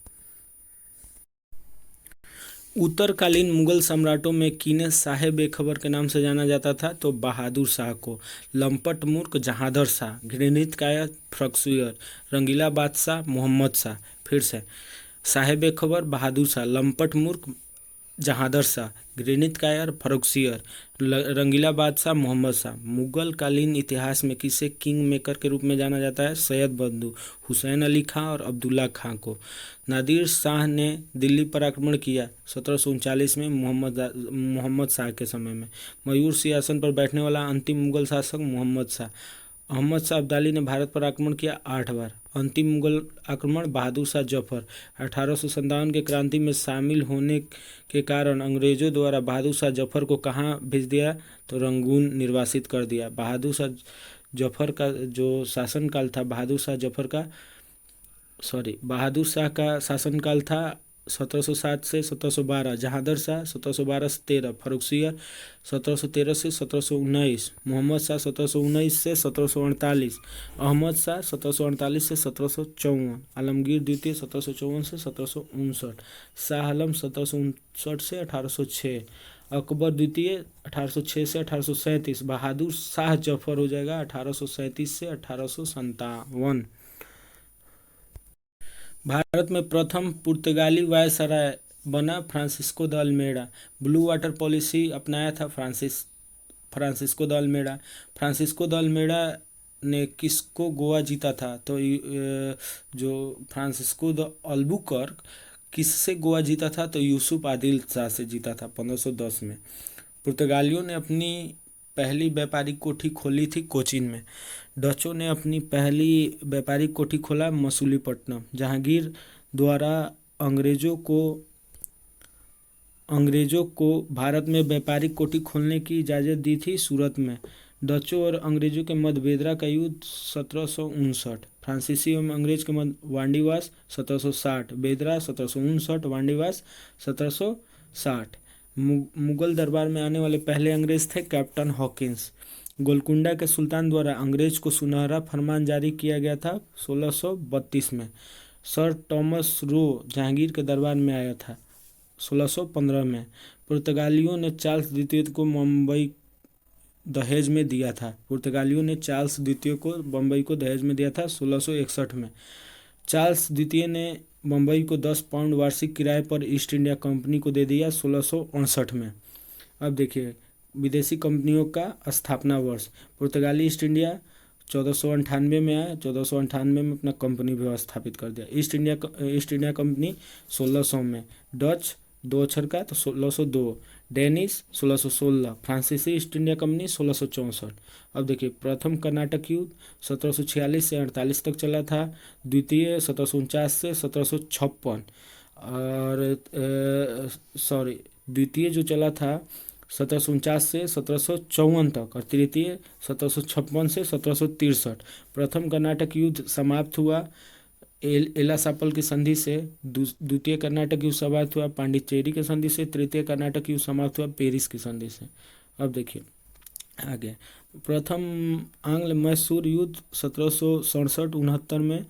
उत्तरकालीन मुगल सम्राटों में किन्हें शाह बेखबर के नाम से जाना जाता था? तो बहादुर शाह को। लंपट मूर्ख जहांदर शाह, घृणित कायर फर्रुखसियर, रंगीला बादशाह मोहम्मद शाह। फिर से शाह बेखबर बहादुर शाह, लंपट मूर्ख जहांदर शाह, घृणित कायर फर्रुखसियर, रंगीला बादशाह मोहम्मद शाह। मुगल कालीन इतिहास में किसे किंग मेकर के रूप में जाना जाता है? सैयद बंधु, हुसैन अली खां और अब्दुल्ला खां को। नादिर शाह ने दिल्ली पर आक्रमण किया 1739 में मोहम्मद शाह के समय में। मयूर सिंहासन पर बैठने वाला अंतिम मुगल शासक मोहम्मद शाह। अहमद शाह अब्दाली ने भारत पर आक्रमण किया 8 बार। अंतिम मुगल आक्रमण बहादुर शाह जफर। 1857 के क्रांति में शामिल होने के कारण अंग्रेजों द्वारा बहादुर शाह जफर को कहाँ भेज दिया? तो रंगून निर्वासित कर दिया। बहादुर शाह का शासनकाल था 1707 से 1712। जहांदर शाह 1712 से 13, फर्रुखसियर 1713 से 1719, मोहम्मद शाह 1719 से 1748, अहमद शाह 1748 से 1754, आलमगीर द्वितीय 1754 से 1759, शाह आलम 1759 से 1806, अकबर द्वितीय 1806 से 1837, बहादुर शाह जफर हो जाएगा 1837 से 1857। भारत में प्रथम पुर्तगाली वायसराय बना Francisco de Almeida. Blue water policy अपनाया था Francisco de Almeida. Francisco de Almeida ने किसको गोवा जीता था? तो जो फ्रांसिस्को द अल्बुकर्क किससे गोवा जीता था? तो यूसुफ आदिल शाह से जीता था 1510 में। पुर्तगालियों ने अपनी पहली व्यापारिक कोठी खोली थी कोचीन में। डचों ने अपनी पहली व्यापारिक कोठी खोला मसूलीपट्टनम। जहांगीर द्वारा अंग्रेजों को भारत में व्यापारिक कोठी खोलने की इजाज़त दी थी सूरत में। डचों और अंग्रेजों के मध्य बेदरा का युद्ध 1759। फ्रांसीसी एवं अंग्रेज के मध्य वांडीवास 1760, बेदरा 1759, वांडीवास 1760। मुगल दरबार में आने वाले पहले अंग्रेज थे कैप्टन हॉकिंस। गोलकुंडा के सुल्तान द्वारा अंग्रेज को सुनहरा फरमान जारी किया गया था 1632 में। सर टॉमस रो जहांगीर के दरबार में आया था 1615 में। पुर्तगालियों ने चार्ल्स द्वितीय को बम्बई दहेज में दिया था। 1661 में। चार्ल्स द्वितीय ने बम्बई को 10 पाउंड वार्षिक किराए पर ईस्ट इंडिया कंपनी को दे दिया 1659 में। अब देखिए विदेशी कंपनियों का स्थापना वर्ष। पुर्तगाली ईस्ट इंडिया 1498 में आया। 1498 में अपना कंपनी व्यवस्थापित कर दिया। ईस्ट इंडिया कंपनी 1600 में। डच 2 अक्षर का तो 1602, डेनिश 1616, फ्रांसीसी ईस्ट इंडिया कंपनी 1664। अब देखिए प्रथम कर्नाटक युद्ध 1746 से 48 तक चला था। द्वितीय 1749 से 1756 और द्वितीय जो चला था 1749 से 1754 तक और तृतीय 1756 से 1763। प्रथम कर्नाटक युद्ध समाप्त हुआ एलासापल की संधि से। द्वितीय कर्नाटक युद्ध समाप्त हुआ पांडिचेरी की संधि से। तृतीय कर्नाटक युद्ध समाप्त हुआ पेरिस की संधि से। अब देखिए आगे, प्रथम आंग्ल मैसूर युद्ध 1767-69 में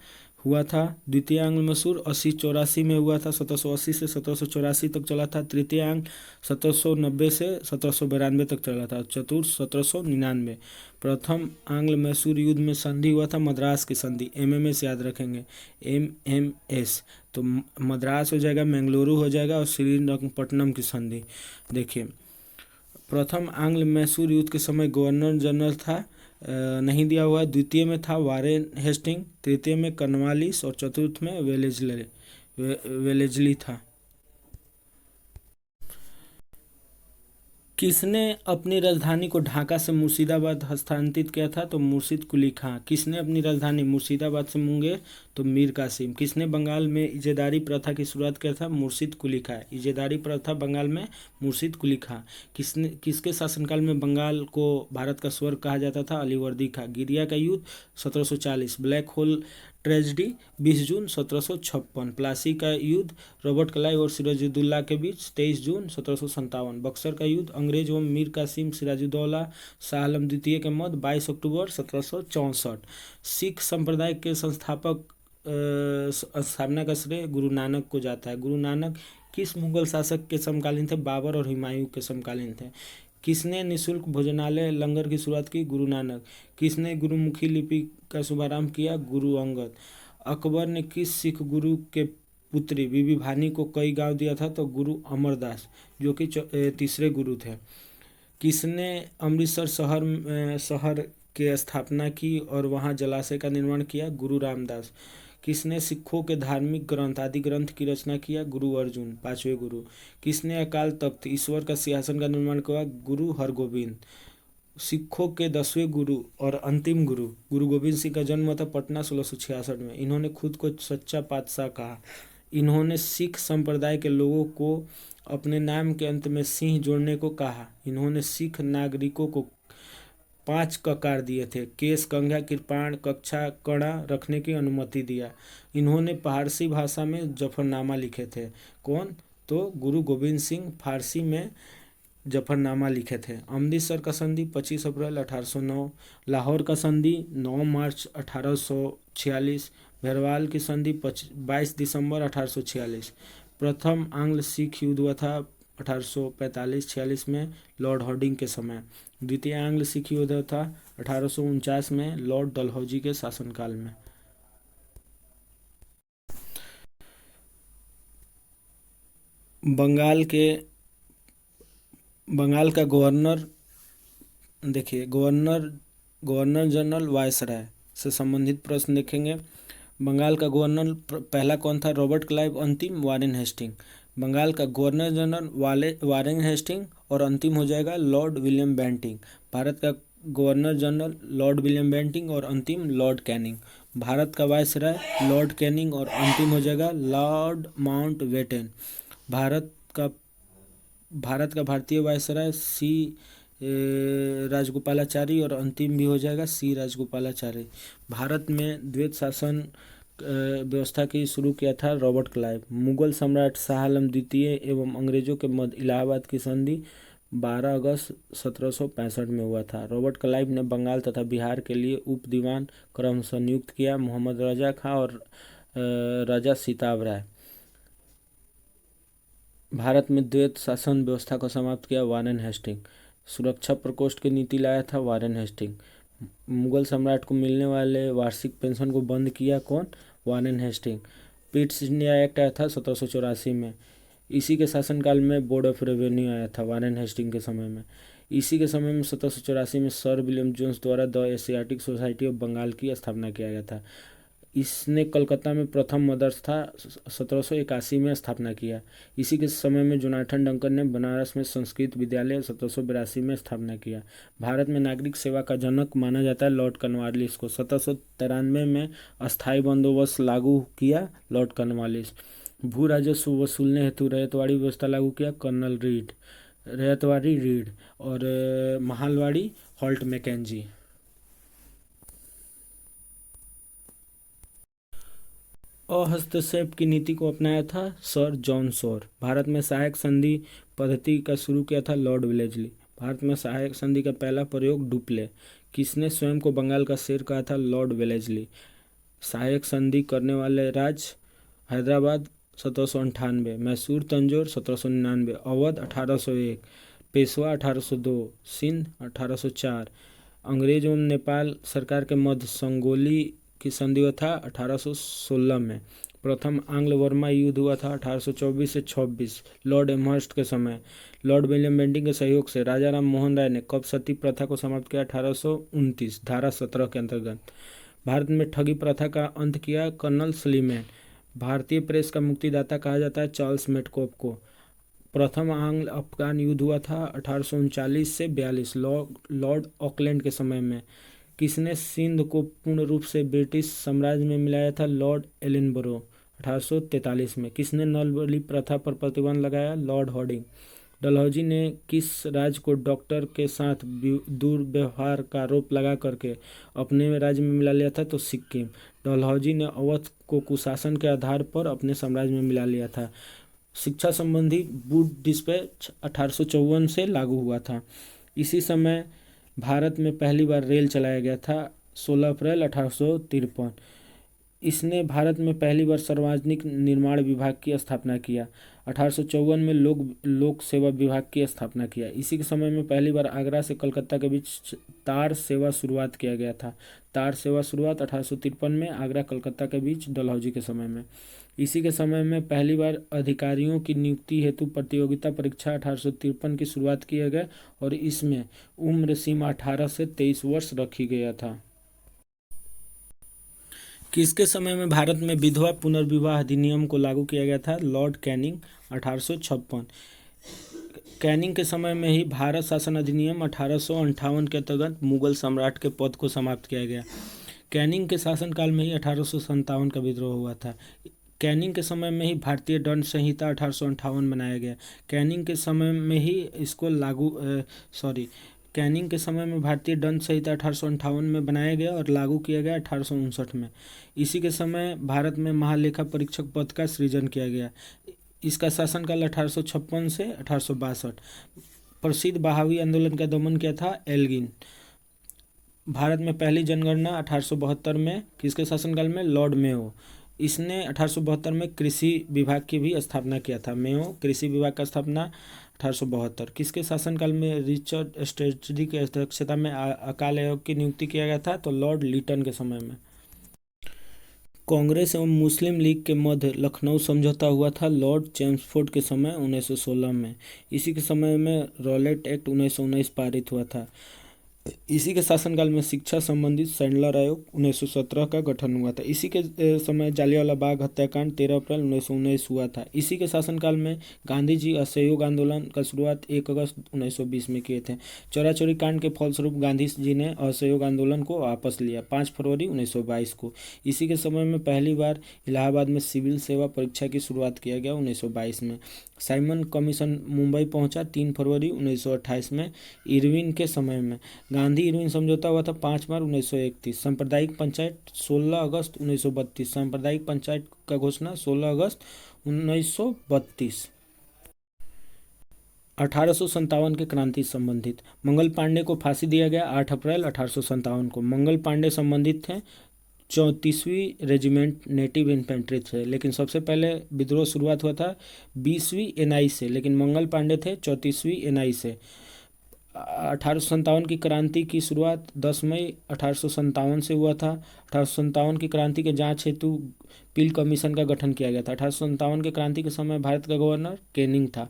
हुआ था। द्वितीय आंग्ल मैसूर 80-84 में हुआ था, 1780 से 1784 तक चला था। तृतीय आंग्ल 1790 से 1792 तक चला था। चतुर्थ 1799। प्रथम आंग्ल मैसूर युद्ध में संधि हुआ था मद्रास की संधि, MMS याद रखेंगे, MMS। तो मद्रास हो जाएगा, मैंगलुरु हो जाएगा, और श्रीरंगपट्टनम की संधि। देखिए प्रथम आंग्ल मैसूर युद्ध के समय गवर्नर जनरल था, नहीं दिया हुआ है। द्वितीय में था वारेन हेस्टिंग, तृतीय में कॉर्नवालिस और चतुर्थ में वेलेजली था। किसने अपनी राजधानी को ढाका से मुर्शिदाबाद हस्तांतरित किया था? तो मुर्शिद कुली खां। किसने अपनी राजधानी मुर्शिदाबाद से मुंगेर? तो मीर कासिम। किसने बंगाल में इजेदारी प्रथा की शुरुआत किया था? मुर्शिद कुली खां। इजेदारी प्रथा बंगाल में मुर्शिद कुली खां। किसके शासनकाल में बंगाल को भारत का स्वर्ग कहा जाता था? अलीवर्दी खां। गिरिया का युद्ध 1740। ब्लैक होल ट्रेजेडी 20 जून 1756। प्लासी का युद्ध रॉबर्ट क्लाइव और सिराजुद्दौला के बीच 23 जून 1757। बक्सर का युद्ध अंग्रेज एवं मीर कासिम सिराजुद्दौला शाह आलम द्वितीय के मध्य 22 अक्टूबर 1764। सिख संप्रदाय के संस्थापक स्थापना का श्रेय गुरु नानक को जाता है। गुरु नानक किस मुगल शासक के समकालीन थे? बाबर और हुमायूं के समकालीन थे। किसने निःशुल्क भोजनालय लंगर की शुरुआत की? गुरु नानक। किसने गुरुमुखी लिपि का शुभारंभ किया? गुरु अंगद। अकबर ने किस सिख गुरु के पुत्री बीबी भानी को कई गांव दिया था? तो गुरु अमरदास, जो कि तीसरे गुरु थे। किसने अमृतसर शहर के स्थापना की और वहां जलाशय का निर्माण किया? गुरु रामदास। किसने सिखों के धार्मिक ग्रंथ आदि ग्रंथ की रचना किया? गुरु अर्जुन, पांचवें गुरु। किसने अकाल तख्त ईश्वर का सिंहासन का निर्माण किया? गुरु हरगोविंद। सिखों के 10वें गुरु और अंतिम गुरु गुरु गोविंद सिंह का जन्म था पटना 1666 में। इन्होंने खुद को सच्चा पातशाह कहा। इन्होंने सिख संप्रदाय के लोगों को अपने नाम के अंत में सिंह जोड़ने को कहा। इन्होंने सिख नागरिकों को 5 ककार दिए थे, केस, कंघा, कृपाण, कक्षा, कड़ा रखने की अनुमति दिया। इन्होंने फारसी भाषा में जफरनामा लिखे थे। कौन? तो गुरु गोविंद सिंह फारसी में जफरनामा लिखे थे। अमृतसर का संधि 25 अप्रैल 1809। लाहौर का संधि 9 मार्च 1846। भैरवाल की संधि 22 दिसंबर 1846। प्रथम आंग्ल सिख युद्ध हुआ था 1845-46 में लॉर्ड हार्डिंग के समय। द्वितीय आंग्ल सिख युद्ध था 1849 में लॉर्ड डलहौजी के शासनकाल में। बंगाल का गवर्नर, देखिए गवर्नर जनरल वायसराय से संबंधित प्रश्न देखेंगे। बंगाल का गवर्नर पहला कौन था? Robert Clive. अंतिम वारेन हेस्टिंग। बंगाल का गवर्नर जनरल वारेन हेस्टिंग और अंतिम हो जाएगा लॉर्ड विलियम बेंटिंग। भारत का governor general lord William Bentinck और अंतिम लॉर्ड कैनिंग। भारत का वायसराय लॉर्ड कैनिंग और अंतिम हो जाएगा लॉर्ड माउंटबेटन। भारत का भारतीय वायसराय राजगोपालाचारी और अंतिम भी हो जाएगा सी राजगोपालाचारी। भारत में द्वैत शासन व्यवस्था की शुरू किया था रॉबर्ट क्लाइव। मुगल सम्राट शाह आलम द्वितीय एवं अंग्रेजों के मध्य इलाहाबाद की संधि 12 अगस्त 1765 में हुआ था। रॉबर्ट क्लाइव ने बंगाल तथा बिहार के लिए उप दीवान क्रमशः नियुक्त किया, मोहम्मद रजा खां और राजा सिताब राय। भारत में द्वैत शासन व्यवस्था को समाप्त किया वारेन हेस्टिंग। सुरक्षा प्रकोष्ठ की नीति लाया था वारेन हेस्टिंग। मुगल सम्राट को मिलने वाले वार्षिक पेंशन को बंद किया कौन? Warren Hasting. Pitt's India act आया था 1784 में। इसी के शासनकाल में बोर्ड ऑफ रेवेन्यू आया था वारेन हेस्टिंग के समय में। इसी के समय में 1784 में सर विलियम जोन्स द्वारा the Asiatic society of Bengal की स्थापना किया गया था। इसने कलकत्ता में प्रथम मदरसा 1781 में स्थापना किया। इसी के समय में जोनाथन डंकन ने बनारस में संस्कृत विद्यालय 1782 में स्थापना किया। भारत में नागरिक सेवा का जनक माना जाता है लॉर्ड कॉर्नवालिस को। 1793 में अस्थायी बंदोबस्त लागू किया लॉर्ड कॉर्नवालिस। भू राजस्व वसूलने हेतु रैयतवाड़ी व्यवस्था लागू किया कर्नल रैयतवाड़ी रीड और महालवाड़ी हॉल्ट मैकेंजी। हस्तक्षेप की नीति को अपनाया था सर जॉन शोर। भारत में सहायक संधि पद्धति का शुरू किया था लॉर्ड वेलेस्ली। भारत में सहायक संधि का पहला प्रयोग डुप्ले। किसने स्वयं को बंगाल का शेर कहा था? Lord Wellesley. सहायक संधि करने वाले राज्य हैदराबाद 1798, मैसूर तंजौर 1799, अवध 1801, पेशवा 1802, सिंध 1804। अंग्रेज एवं नेपाल सरकार के मध्य संगोली की संधि हुआ था 1816 में। प्रथम आंग्ल बर्मा युद्ध हुआ था 1824 से 26 लॉर्ड एमहर्स्ट के समय। लॉर्ड विलियम बेंटिंग के सहयोग से राजा राम मोहन राय ने कब सती प्रथा को समाप्त किया? 1829 धारा 17 के अंतर्गत। भारत में ठगी प्रथा का अंत किया कर्नल सलीमैन। भारतीय प्रेस का मुक्तिदाता कहा जाता है चार्ल्स मेडकॉफ को। प्रथम आंग्ल अफगान युद्ध हुआ था 1839 से 42 लॉर्ड ऑकलैंड के समय में। किसने सिंध को पूर्ण रूप से ब्रिटिश साम्राज्य में मिलाया था? लॉर्ड एलिनबरो 1843 में। किसने नल बलि प्रथा पर प्रतिबंध लगाया? Lord Harding. डलहौजी ने किस राज्य को डॉक्टर के साथ दुर्व्यवहार का आरोप लगा करके अपने राज्य में मिला लिया था? तो सिक्किम। डलहौजी ने अवध को कुशासन के आधार पर अपने साम्राज्य में मिला लिया था। शिक्षा संबंधी वुड डिस्पैच 1854 से लागू हुआ था। इसी समय भारत में पहली बार रेल चलाया गया था 16 अप्रैल 1853। इसने भारत में पहली बार सार्वजनिक निर्माण विभाग की स्थापना किया। 1854 में लोक सेवा विभाग की स्थापना किया। इसी के समय में पहली बार आगरा से कलकत्ता के बीच तार सेवा शुरुआत किया गया था। तार सेवा शुरुआत 1853 में आगरा कलकत्ता के बीच डलहौजी के समय में। इसी के समय में पहली बार अधिकारियों की नियुक्ति हेतु प्रतियोगिता परीक्षा 1853 की शुरुआत किया गया और इसमें उम्र सीमा 18 से 23 वर्ष रखी गया था। किसके समय में भारत में विधवा पुनर्विवाह अधिनियम को लागू किया गया था? Lord Canning 1856। कैनिंग के समय में ही भारत शासन अधिनियम 1858 के अंतर्गत मुगल सम्राट के पद को समाप्त किया गया। कैनिंग के शासनकाल में ही 1857 का विद्रोह हुआ था। कैनिंग के समय में ही भारतीय दंड संहिता 1858 बनाया गया। कैनिंग के समय में ही इसको कैनिंग के समय में भारतीय दंड संहिता 1858 में बनाया गया और लागू किया गया 1859 में। इसी के समय भारत में महालेखा परीक्षक पद का सृजन किया गया। इसका शासनकाल 1856 से 1862। प्रसिद्ध बहावी आंदोलन का दमन किया था एल्गिन। भारत में पहली जनगणना 1872 में किसके शासनकाल में? Lord Mayo. इसने 1872 में कृषि विभाग की भी स्थापना किया था। मेयो कृषि विभाग का स्थापना 1872। किसके शासनकाल में रिचर्ड स्ट्रेटजी की अध्यक्षता में अकाल आयोग की नियुक्ति किया गया था? तो लॉर्ड लिटन के समय में। कांग्रेस एवं मुस्लिम लीग के मध्य लखनऊ समझौता हुआ था लॉर्ड चेम्सफोर्ड के समय 1916 में। इसी के समय में रॉलेट एक्ट 1919 पारित हुआ था। इसी के शासनकाल में शिक्षा संबंधित सैंडलर आयोग 1917 का गठन हुआ था। इसी के समय जालियांवाला बाग हत्याकांड 13 अप्रैल 1919 हुआ था। इसी के शासनकाल में गांधी जी असहयोग आंदोलन का शुरुआत 1 अगस्त 1920 में किए थे। चौरा चौरी कांड के फलस्वरूप गांधी जी ने असहयोग आंदोलन को वापस लिया 5 फरवरी 1922 को। इसी के समय में पहली बार इलाहाबाद में सिविल सेवा परीक्षा की शुरुआत किया गया 1922 में। साइमन कमीशन मुंबई पहुंचा 3 फरवरी 1928 में। इरविन के समय में गांधी इरविन समझौता हुआ था 5 मार्च 1931। सांप्रदायिक पंचायत 16 अगस्त 1932। सांप्रदायिक पंचायत का घोषणा 16 अगस्त 1932। 1857 के क्रांति संबंधित मंगल पांडे को फांसी दिया गया 8 अप्रैल 1857 को। मंगल पांडे संबंधित थे 34वीं रेजिमेंट नेटिव इन्फेंट्री से, लेकिन सबसे पहले विद्रोह शुरुआत हुआ था 20वीं एनआई से, लेकिन मंगल पांडे थे 34वीं एनआई से। 1857 की क्रांति की शुरुआत 10 मई 1857 से हुआ था। 1857 की क्रांति के जांच हेतु पील कमीशन का गठन किया गया था। 1857 के क्रांति के समय भारत का गवर्नर कैनिंग था।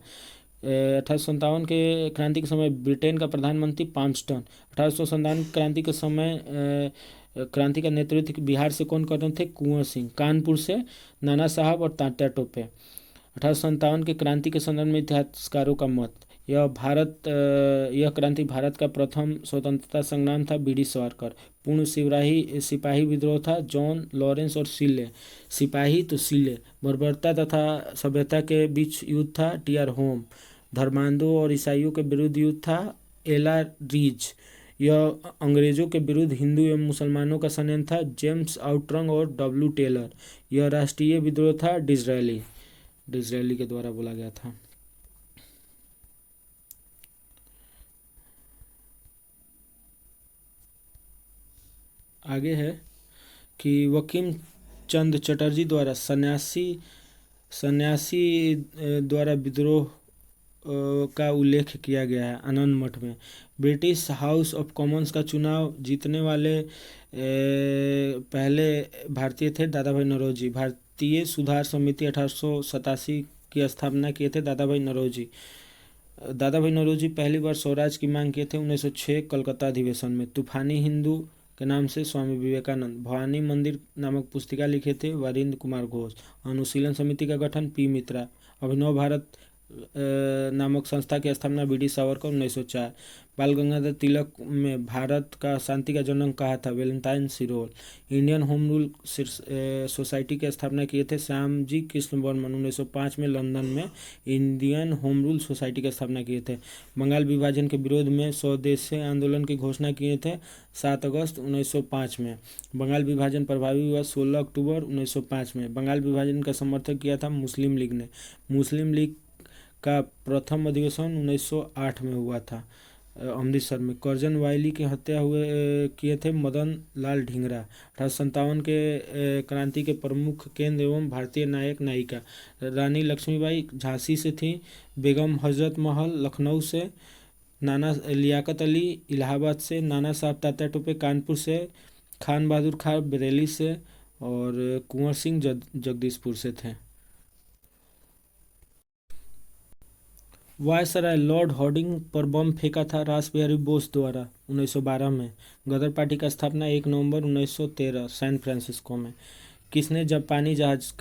1857 के क्रांति के समय ब्रिटेन का प्रधानमंत्री पाम्स्टन। 1857 क्रांति के समय क्रांति का नेतृत्व बिहार से कौन कर रहे थे? कुंवर सिंह। कानपुर से नाना साहब और तात्या टोपे। 1857 के क्रांति के संदर्भ में इतिहासकारों का मत, यह क्रांति भारत का प्रथम स्वतंत्रता संग्राम था। बीडी सावरकर। पूर्ण सिपाही विद्रोह था। जॉन लॉरेंस और सिले। सिपाही तो सिले। बर्बरता तथा सभ्यता के बीच युद्ध था। TR home. धर्मांधों और ईसाइयों के विरुद्ध युद्ध था। एला रीज। यह अंग्रेजों के विरुद्ध हिंदू एवं मुसलमानों का संयंत्र था। जेम्स आउट्रंग और डब्ल्यू टेलर। यह राष्ट्रीय विद्रोह था। डिज़रायली के द्वारा बोला गया था। आगे है कि बंकिम चंद्र चटर्जी द्वारा सन्यासी द्वारा विद्रोह का उल्लेख किया गया है आनंद मठ में। ब्रिटिश हाउस ऑफ कॉमन्स का चुनाव जीतने वाले पहले भारतीय थे दादा भाई नौरोजी। भारतीय सुधार समिति 1887 की स्थापना किए थे दादा भाई नौरोजी। दादा भाई नौरोजी पहली बार स्वराज की मांग किए थे 1906 कलकत्ता अधिवेशन में। तूफानी हिंदू के नाम से स्वामी विवेकानंद। भवानी मंदिर नामक पुस्तिका लिखे थे वरिंद्र कुमार घोष। अनुशीलन समिति का गठन पी मित्रा। अभिनव भारत नामक संस्था की स्थापना बी डी सावरकर 1904। बाल गंगाधर तिलक में भारत का शांति का जनक कहा था Valentine सिरोल। Indian home rule society की स्थापना किए थे श्यामजी कृष्ण बर्मन 1905 में लंदन में इंडियन होम रूल सोसाइटी की स्थापना किए थे। बंगाल विभाजन के विरोध में स्वदेशी आंदोलन की घोषणा किए थे 7 अगस्त 1905 में। बंगाल विभाजन प्रभावी हुआ 16 अक्टूबर 1905 में। बंगाल विभाजन का समर्थन किया था मुस्लिम लीग ने। मुस्लिम लीग का प्रथम अधिवेशन 1908 में हुआ था अमृतसर में। कर्जन वायली की हत्या किए थे मदन लाल ढींगरा। 1857 के क्रांति के प्रमुख केंद्र एवं भारतीय नायक नायिका रानी लक्ष्मीबाई झांसी से थी। बेगम हजरत महल लखनऊ से। नाना लियाकत अली इलाहाबाद से। नाना साहब तात्या टोपे कानपुर से। खान बहादुर खां बरेली से और कुंवर सिंह जगदीशपुर से थे। वायसराय लॉर्ड हॉर्डिंग पर बम फेंका था रास बिहारी बोस द्वारा 1912 में। गदर पार्टी का स्थापना 1 नवंबर 1913 सैन फ्रांसिस्को में। किसने जापानी जहाज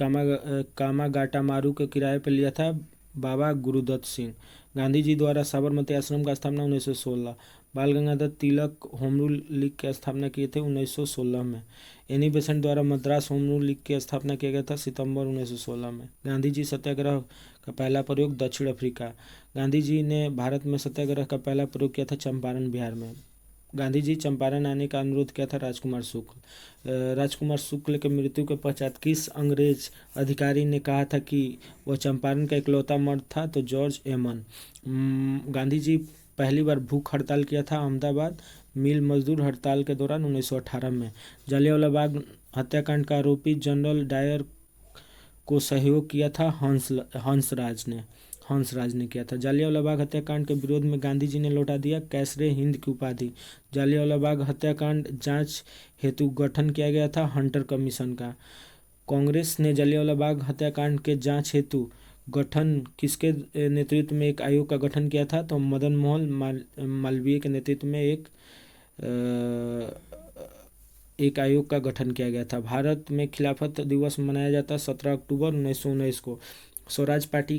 कामागाटामारू के किराए पर लिया था? बाबा गुरुदत्त सिंह। गांधी जी द्वारा साबरमती आश्रम का स्थापना 1916। बाल गंगाधर तिलक होम रूल लीग की स्थापना किए थे 1916 में। एनी बेसेंट द्वारा मद्रास होम रूल लीग की स्थापना किया गया था सितंबर 1916 में। गांधी जी सत्याग्रह का पहला प्रयोग दक्षिण अफ्रीका। गांधी जी ने भारत में सत्याग्रह का पहला प्रयोग किया था चंपारण बिहार में। गांधी जी चंपारण आने का अनुरोध किया था राजकुमार शुक्ल। राजकुमार शुक्ल के मृत्यु के पश्चात किस अंग्रेज अधिकारी ने कहा था कि वह चंपारण का इकलौता मर्द था? तो जॉर्ज एमन। गांधी जी पहली बार भूख हड़ताल किया था अहमदाबाद मिल मजदूर हड़ताल के दौरान 1918 में। जलियांवाला बाग हत्याकांड का आरोपी जनरल डायर को सहयोग किया था हंसराज ने किया था। जलियांवाला बाग हत्याकांड के विरोध में गांधी जी ने लौटा दिया कैसरे हिंद की उपाधि। जलियांवाला बाग हत्याकांड जांच हेतु गठन किया गया था हंटर कमीशन का। कांग्रेस ने जलियांवाला बाग हत्याकांड के जांच हेतु गठन किसके नेतृत्व में एक आयोग का गठन किया था? तो मदन मोहन मालवीय के नेतृत्व में एक आयोग का गठन किया गया था। भारत में खिलाफत दिवस मनाया जाता 17 अक्टूबर 1919 को। स्वराज पार्टी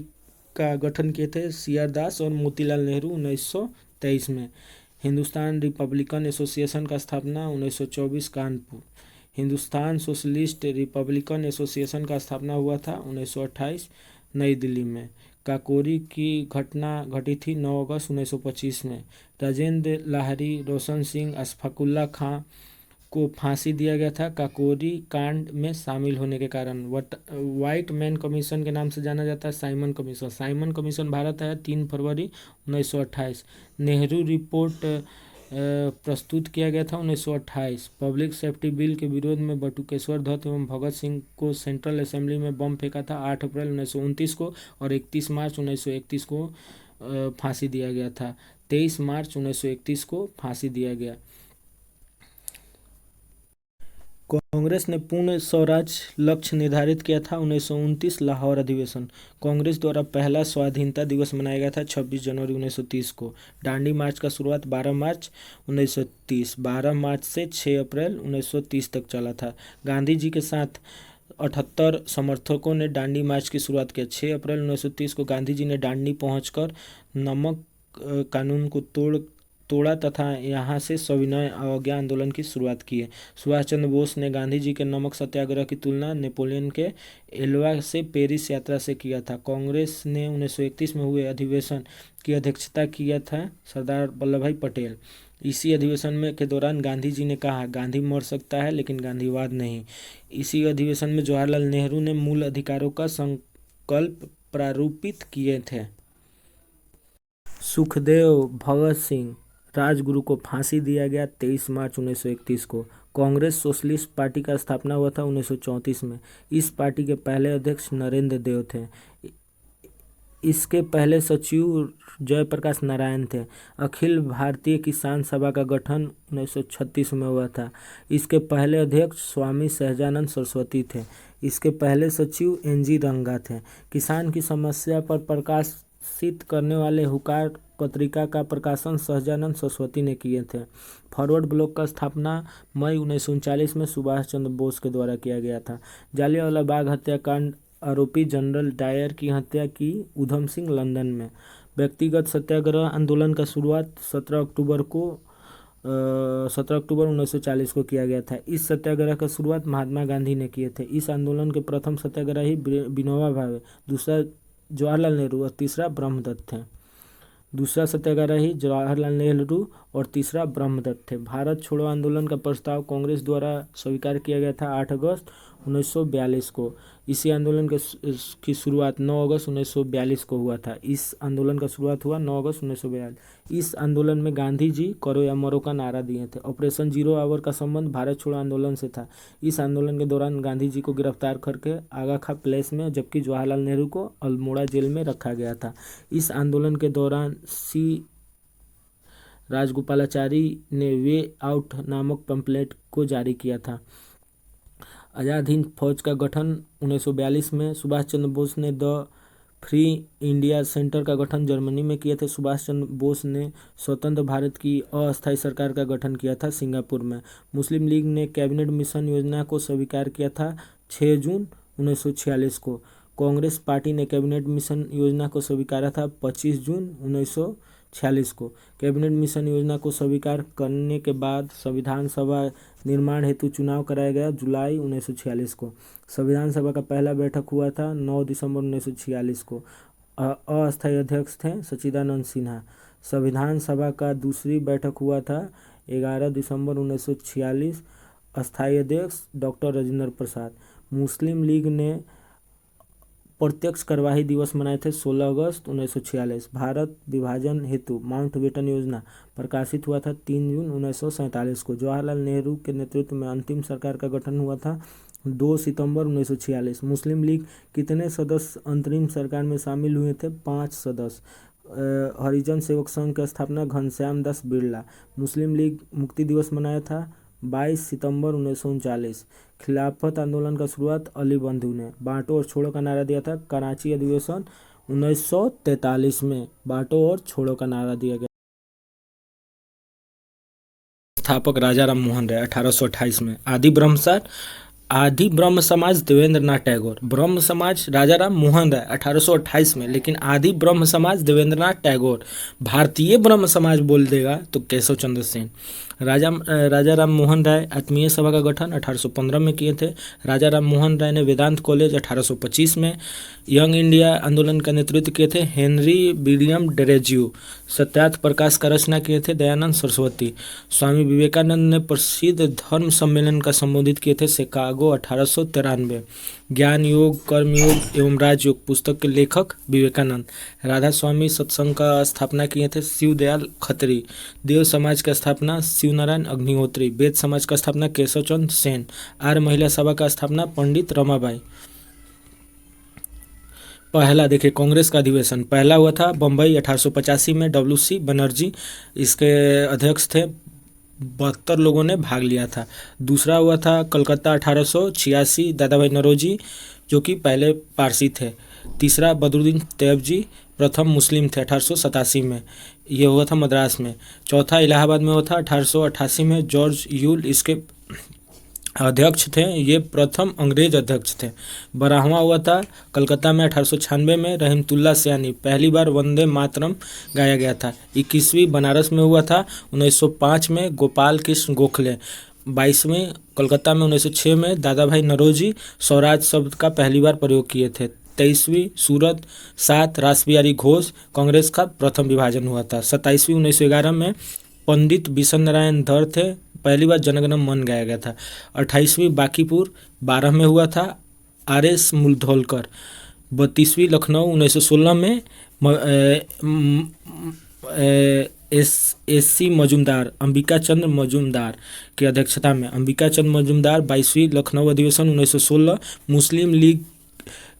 का गठन किए थे सी आर दास और मोतीलाल नेहरू 1923 में। हिंदुस्तान रिपब्लिकन एसोसिएशन का स्थापना 1924 Kanpur. Hindustan socialist Republican association का स्थापना हुआ था 1928 नई दिल्ली में। काकोरी की घटना घटी थी 9 अगस्त 1925 में। राजेंद्र लाहिड़ी रोशन सिंह अशफाकुल्ला खां को फांसी दिया गया था काकोरी कांड में शामिल होने के कारण। व्हाइट मैन कमीशन के नाम से जाना जाता है Simon commission. Simon commission Bharat आया 3 फरवरी 1928। नेहरू रिपोर्ट प्रस्तुत किया गया था 1928। पब्लिक सेफ्टी बिल के विरोध में बटुकेश्वर दत्त एवं भगत सिंह को सेंट्रल असेंबली में बम फेंका था 8 अप्रैल 1929 को और 31 मार्च 1931 को फांसी दिया गया था। 23 मार्च 1931 को फांसी दिया गया। कांग्रेस ने पूर्ण स्वराज लक्ष्य निर्धारित किया था 1929 लाहौर अधिवेशन। कांग्रेस द्वारा पहला स्वाधीनता दिवस मनाया गया था 26 जनवरी 1930 को। दांडी मार्च का शुरुआत 12 मार्च 1930 12 मार्च से 6 अप्रैल 1930 तक चला था। गांधी जी के साथ 78 समर्थकों ने दांडी मार्च की शुरुआत किया। 6 अप्रैल 1930 को गांधी जी ने दांडी पहुंचकर नमक कानून को तोड़ा तथा यहाँ से सविनय अवज्ञा आंदोलन की शुरुआत की है। सुभाष चंद्र बोस ने गांधी जी के नमक सत्याग्रह की तुलना नेपोलियन के एल्वा से पेरिस यात्रा से किया था। कांग्रेस ने 1931 में हुए अधिवेशन की अध्यक्षता किया था सरदार वल्लभ भाई पटेल। इसी अधिवेशन में के दौरान गांधी जी ने कहा गांधी मर सकता है लेकिन गांधीवाद नहीं। इसी अधिवेशन में जवाहरलाल नेहरू ने मूल अधिकारों का संकल्प प्रारूपित किए थे। सुखदेव भगत सिंह राजगुरु को फांसी दिया गया 23 मार्च 1931 को। कांग्रेस सोशलिस्ट पार्टी का स्थापना हुआ था 1934 में। इस पार्टी के पहले अध्यक्ष नरेंद्र देव थे। इसके पहले सचिव जयप्रकाश नारायण थे। अखिल भारतीय किसान सभा का गठन 1936 में हुआ था। इसके पहले अध्यक्ष स्वामी सहजानंद सरस्वती थे। इसके पहले सचिव एन.जी. रंगा थे। किसान की समस्या पर प्रकाशित करने वाले हुकार पत्रिका का प्रकाशन सहजानंद सरस्वती ने किए थे। फॉरवर्ड ब्लॉक का स्थापना मई 1939 में सुभाष चंद्र बोस के द्वारा किया गया था। जालियांवाला बाग हत्याकांड आरोपी जनरल डायर की हत्या की उधम सिंह लंदन में। व्यक्तिगत सत्याग्रह आंदोलन का शुरुआत 17 अक्टूबर 1940 को किया गया था। इस सत्याग्रह का शुरुआत महात्मा गांधी ने किए थे। इस आंदोलन के प्रथम सत्याग्रही विनोबा भावे, दूसरा जवाहरलाल नेहरू और तीसरा ब्रह्मदत्त थे। दूसरा सत्याग्रही जवाहरलाल नेहरू और तीसरा ब्रह्मदत्त थे। भारत छोड़ो आंदोलन का प्रस्ताव कांग्रेस द्वारा स्वीकार किया गया था 8 अगस्त 1942 को। इसी आंदोलन की शुरुआत 9 अगस्त 1942 को हुआ था। इस आंदोलन का शुरुआत हुआ 9 अगस्त 1942। इस आंदोलन में गांधी जी करो या मरो का नारा दिए थे। ऑपरेशन जीरो आवर का संबंध भारत छोड़ो आंदोलन से था। इस आंदोलन के दौरान गांधी जी को गिरफ्तार करके आगा खां पैलेस में, जबकि जवाहरलाल नेहरू को अल्मोड़ा जेल में रखा गया था। इस आंदोलन के दौरान सी राजगोपालाचारी ने वे आउट नामक पैम्फलेट को जारी किया था। आज़ाद हिंद फौज का गठन 1942 में। सुभाष चंद्र बोस ने द फ्री इंडिया सेंटर का गठन जर्मनी में किए थे। सुभाष चंद्र बोस ने स्वतंत्र भारत की अस्थायी सरकार का गठन किया था सिंगापुर में। मुस्लिम लीग ने कैबिनेट मिशन योजना को स्वीकार किया था 6 जून 1946 को। कांग्रेस पार्टी ने कैबिनेट मिशन योजना को स्वीकारा था 25 जून 1946 को। कैबिनेट मिशन योजना को स्वीकार करने के बाद संविधान सभा निर्माण हेतु चुनाव कराया गया जुलाई 1946 को। संविधान सभा का पहला बैठक हुआ था 9 दिसंबर 1946 को। अस्थायी अध्यक्ष थे सच्चिदानंद सिन्हा। संविधान सभा का दूसरी बैठक हुआ था 11 दिसंबर 1946। अस्थायी अध्यक्ष डॉक्टर राजेंद्र प्रसाद। मुस्लिम लीग ने प्रत्यक्ष कार्यवाही दिवस मनाए थे 16 अगस्त 1946। भारत विभाजन हेतु माउंटबेटन योजना प्रकाशित हुआ था 3 जून 1947 को। जवाहरलाल नेहरू के नेतृत्व में अंतिम सरकार का गठन हुआ था 2 सितंबर 1946। मुस्लिम लीग कितने सदस्य अंतरिम सरकार में शामिल हुए थे? 5 सदस्य। हरिजन सेवक संघ की स्थापना घनश्याम दास बिरला। मुस्लिम लीग मुक्ति दिवस मनाया था 22 सितंबर 1939। खिलाफत आंदोलन का शुरुआत अली बंधु ने। बांटो और छोड़ो का नारा दिया था कराची अधिवेशन 1943 में। बांटो और छोड़ो का नारा दिया गया। स्थापक राजा राम मोहन राय 1828 में। आदि ब्रह्म समाज देवेंद्र नाथ टैगोर। ब्रह्म समाज राजा राम मोहन राय 1828 में, लेकिन आदि ब्रह्म समाज देवेंद्र नाथ टैगोर। भारतीय ब्रह्म समाज बोल देगा तो केशव चंद्र सेन। राजा राम मोहन राय आत्मीय सभा का गठन 1815 में किए थे। राजा राम मोहन राय ने वेदांत कॉलेज 1825 में। यंग इंडिया आंदोलन का नेतृत्व किए थे हेनरी विलियम डेरेज्यू। सत्यार्थ प्रकाश का रचना किए थे दयानंद सरस्वती। स्वामी विवेकानंद ने प्रसिद्ध धर्म सम्मेलन का संबोधित किए थे शिकागो 1893। ज्ञान योग, कर्म योग एवं राजयोग पुस्तक के लेखक विवेकानंद। राधा स्वामी सत्संग का स्थापना किए थे शिवदयाल खत्री। देव समाज का स्थापना शिवनारायण अग्निहोत्री। वेद समाज का स्थापना केशव चंद्र सेन। आर्य महिला सभा का स्थापना पंडित रमाबाई। पहला देखिए कांग्रेस का अधिवेशन पहला हुआ था बम्बई 1885 में। WC बनर्जी इसके अध्यक्ष थे। 72 लोगों ने भाग लिया था। दूसरा हुआ था कलकत्ता 1886, दादा भाई नौरोजी जो कि पहले पारसी थे। तीसरा बदरुद्दीन तैयब जी प्रथम मुस्लिम थे 1887 में, ये हुआ था मद्रास में। चौथा इलाहाबाद में हुआ था 1888 में। जॉर्ज यूल इसके अध्यक्ष थे, ये प्रथम अंग्रेज अध्यक्ष थे। 12वां हुआ था कलकत्ता में 1896 में। रहीमतुल्ला सयानी पहली बार वंदे मातरम गाया गया था। 21वीं बनारस में हुआ था 1905 में। गोपाल कृष्ण गोखले। 22वें कलकत्ता में 1906 में। दादा भाई नौरोजी स्वराज शब्द का पहली बार प्रयोग किए थे। 23वीं सूरत 7 रासबिहारी घोष कांग्रेस का प्रथम विभाजन हुआ था। 27वीं 1911 में पंडित बिशन नारायण धर थे, पहली बार जनगण मन गाया गया था। 28वीं बांकीपुर 12 में हुआ था RS मुलधोलकर। 32वीं लखनऊ 1916 में। एस सी मजूमदार, अंबिका चंद्र मजूमदार की अध्यक्षता में अंबिका चंद्र मजूमदार 22वीं लखनऊ अधिवेशन 1916 मुस्लिम लीग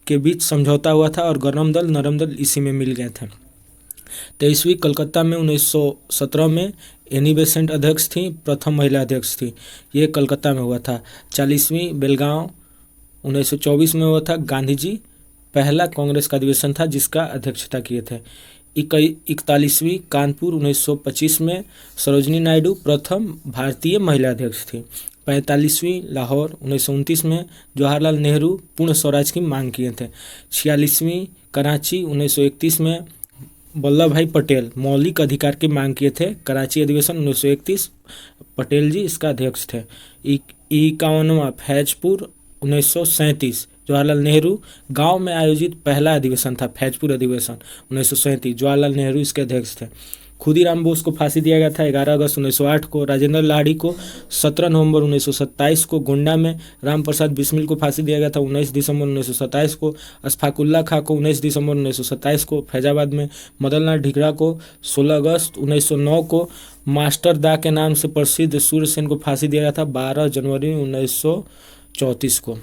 के बीच समझौता हुआ था और गरम दल नरम दल इसी में मिल गए थे। 23वीं कलकत्ता में 1917 में एनी बेसेंट अध्यक्ष थी, प्रथम महिला अध्यक्ष थी। ये कलकत्ता में हुआ था। 40वीं बेलगांव 1924 में हुआ था। गांधी जी पहला कांग्रेस का अधिवेशन था जिसका अध्यक्षता किए थे। 41वीं कानपुर 1925 में सरोजनी नायडू प्रथम भारतीय महिला अध्यक्ष थी। 45वीं लाहौर 1929 में जवाहरलाल नेहरू पूर्ण स्वराज की मांग किए थे। 46वीं कराची 1931 में वल्लभ भाई पटेल मौलिक अधिकार की मांग किए थे। कराची अधिवेशन 1931 पटेल जी इसका अध्यक्ष थे। 51वां फैजपुर 1937 जवाहरलाल नेहरू गांव में आयोजित पहला अधिवेशन था। फैजपुर अधिवेशन 1937 जवाहरलाल नेहरू इसके अध्यक्ष थे। खुदीराम बोस को फांसी दिया गया था 11 अगस्त 1908 को। राजेंद्र लाहिड़ी को 17 नवंबर 1927 को। गोंडा में राम प्रसाद बिस्मिल को फांसी दिया गया था 19 दिसंबर 1927 को। अशफाकुल्ला खां को 19 दिसंबर 1927 को। फैजाबाद में मदन लाल ढींगरा को 16 अगस्त 1909 को। मास्टर दा के नाम से प्रसिद्ध सूर्यसेन को फांसी दिया गया था 12 जनवरी 1934 को।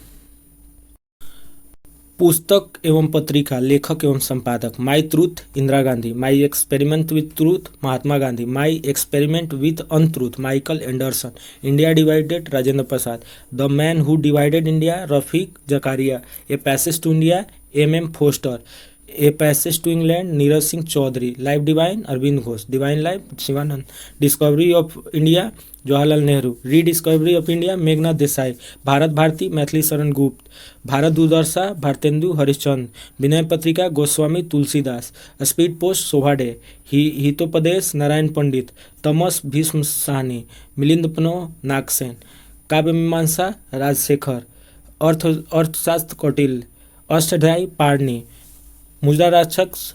पुस्तक एवं पत्रिका लेखक एवं संपादक my truth Indira Gandhi, my experiment with truth Mahatma Gandhi, my experiment with untruth Michael Anderson, India divided Rajendra Prasad, the man who divided India Rafiq Zakaria, a passage to India M Forster, a passage to England Neeraj Singh Chaudhary, life divine Arvind Ghosh, divine life Shivanand, discovery of India Jawaharlal Nehru, rediscovery of India Meghnad Desai, Bharat Bharati Maithili Sharan Gupt, Bharat Durdasha Bharatendu Harishchandra, Vinay Patrika Goswami Tulsidas, speed post Shobha day, Hitopadesha Narayan पंडित, तमस भीष्म साहनी, मिलिंद पनो नागसेन, काव्य मीमांसा राजशेखर, अर्थशास्त्र कौटिल्य, अष्टाध्यायी पाणिनि, मुद्रा राक्षस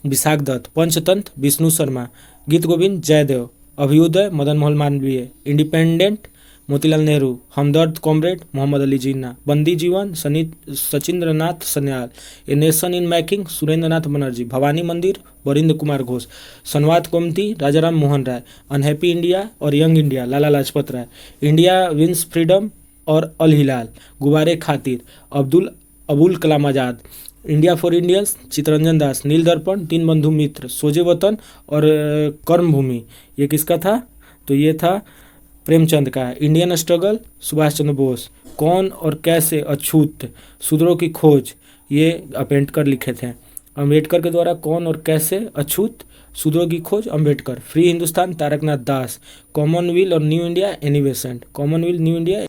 Vishakh Dutt, Panchatantra Vishnu Sharma, Geet Govind Jayadev, Abhyudaya Madan Mohan Malviya, independent Motilal Nehru, Hamdard comrade Mohammad Ali Jinnah, Bandi Jeevan Sachindra Nath Sanyal, a nation in making Surendra Nath Banerjee, Bhawani Mandir Barindra Kumar Ghosh, Samvad Kaumudi Rajaram Mohan Roy, unhappy India और young India Lala Lajpat Rai, India wins freedom और Al Hilal, Ghubare Khatir Abul Kalam Azad, India for Indians Chittaranjan Das, Neel Darpan तीन बंधु मित्र, सोजे वतन और कर्मभूमि ये किसका था? तो ये था प्रेमचंद का। इंडियन स्ट्रगल सुभाष चंद्र बोस, कौन और कैसे अछूत शूद्रों की खोज ये अम्बेडकर लिखे थे। अम्बेडकर के द्वारा कौन और कैसे अछूत शूद्रों की खोज अम्बेडकर। फ्री हिंदुस्तान तारकनाथ दास, कॉमनवेल्थ और new India Annie Besant, Commonwealth new India.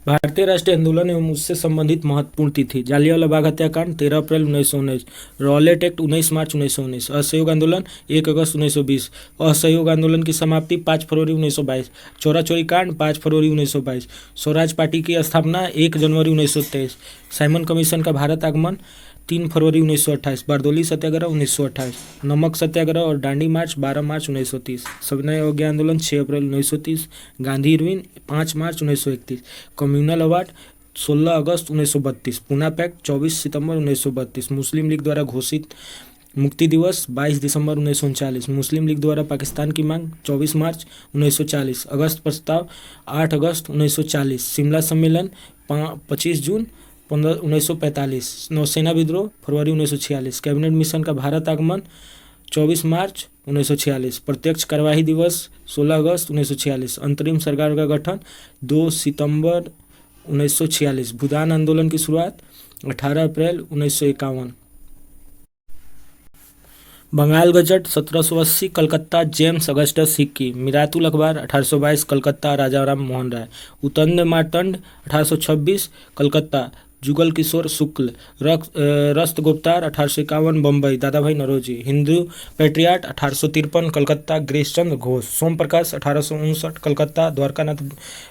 भारतीय राष्ट्रीय आंदोलन एवं उससे संबंधित महत्वपूर्ण तिथि जालियांवाला बाग हत्याकांड 13 अप्रैल 1919, रॉलेट एक्ट 19 मार्च 1919, असहयोग आंदोलन 1 अगस्त 1920, असहयोग आंदोलन की समाप्ति 5 फरवरी 1922, चौरा चोरी कांड 5 फरवरी 1922, स्वराज पार्टी की स्थापना 1 जनवरी 1923, साइमन कमीशन का भारत आगमन 3 फरवरी 1928, बारदोली सत्याग्रह 1928, नमक सत्याग्रह और दांडी मार्च 12 मार्च 1930, सविनय अवज्ञा आंदोलन 6 अप्रैल 1930, गांधी इरविन 5 मार्च 1931, कम्युनल अवार्ड 16 अगस्त 1932, पूना पैक्ट 24 सितंबर 1932, मुस्लिम लीग द्वारा घोषित मुक्ति दिवस 22 दिसंबर 1939, मुस्लिम लीग द्वारा पाकिस्तान की मांग 24 मार्च 1940, अगस्त प्रस्ताव 8 अगस्त 1940, शिमला सम्मेलन 25 जून 1945, नौसेना विद्रोह फरवरी 1946, कैबिनेट मिशन का भारत आगमन 24 मार्च 1946, प्रत्यक्ष कार्यवाही दिवस 16 अगस्त 1946, अंतरिम सरकार का गठन 2 सितंबर 1946, भूदान आंदोलन की शुरुआत 18 अप्रैल 1951, Bengal Gazette 1780 Calcutta James Augustus Hicky, Miratul Akhbar 1822 Calcutta Rajaram Mohan राय, उतंड मार्तंड 1826 कलकत्ता जुगल किशोर शुक्ल, रस्त गुप्तार 1851 बम्बई दादा भाई नौरोजी, हिंदू पेट्रियाट 1853 कलकत्ता गिरीशचंद्र घोष, सोम प्रकाश 1859 कलकत्ता द्वारकानाथ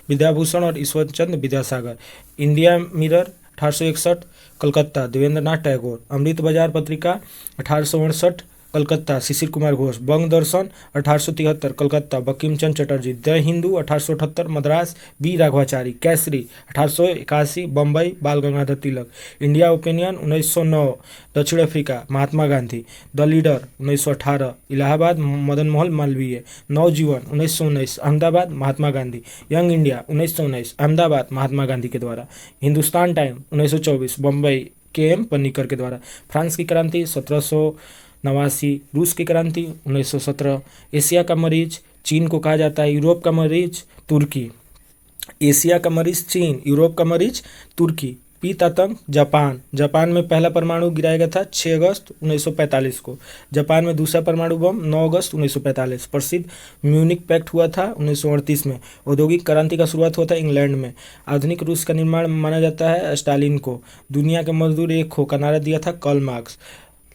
विद्याभूषण और Ishwarchandra Vidyasagar, India Mirror 1861 Calcutta Devendra Nath Tagore, Amrit Bazar Patrika 1868 Calcutta Shishir Kumar Ghosh. Bang Darshan 1873 Calcutta Bankim Chandra Chatterjee. The Hindu 1878 Madras B Raghavachari. Kesari 1881 Bombay Bal Gangadhar Tilak. India Opinion 1909 दक्षिण Africa Mahatma Gandhi. The leader 1918 Allahabad Madan Mohan Malviya. Navjivan 1919 Ahmedabad Mahatma Gandhi. Young India 1919 Ahmedabad Mahatma Gandhi के द्वारा। Hindustan time 1924 Bombay K M. पन्नीकर के द्वारा। फ्रांस की क्रांति 1789। रूस की क्रांति 1917। एशिया का मरीज चीन को कहा जाता है। यूरोप का मरीज तुर्की। एशिया का मरीज चीन, यूरोप का मरीज तुर्की। पीत आतंक जापान। जापान में पहला परमाणु गिराया गया था 6 अगस्त 1945 को। जापान में दूसरा परमाणु बम 9 अगस्त 1945। प्रसिद्ध म्यूनिक पैक्ट हुआ था 1938 में। औद्योगिक क्रांति का शुरुआत हुआ था इंग्लैंड में। आधुनिक रूस का निर्माण माना जाता है स्टालिन को। दुनिया के मजदूर एक हो का नारा दिया था कार्ल मार्क्स।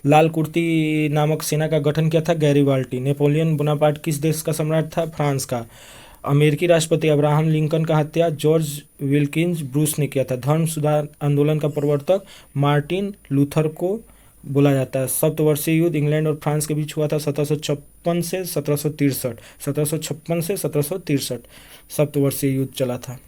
लाल कुर्ती नामक सेना का गठन किया था गैरिबाल्टी। नेपोलियन बोनापार्ट किस देश का सम्राट था? फ्रांस का। अमेरिकी राष्ट्रपति अब्राहम लिंकन का हत्या जॉर्ज विल्किंस ब्रूस ने किया था। धर्म सुधार आंदोलन का प्रवर्तक मार्टिन लूथर को बोला जाता है। सप्तवर्षीय युद्ध इंग्लैंड और फ्रांस के बीच हुआ था 1756 से 1763। 1756 से 1763 सप्तवर्षीय युद्ध चला था।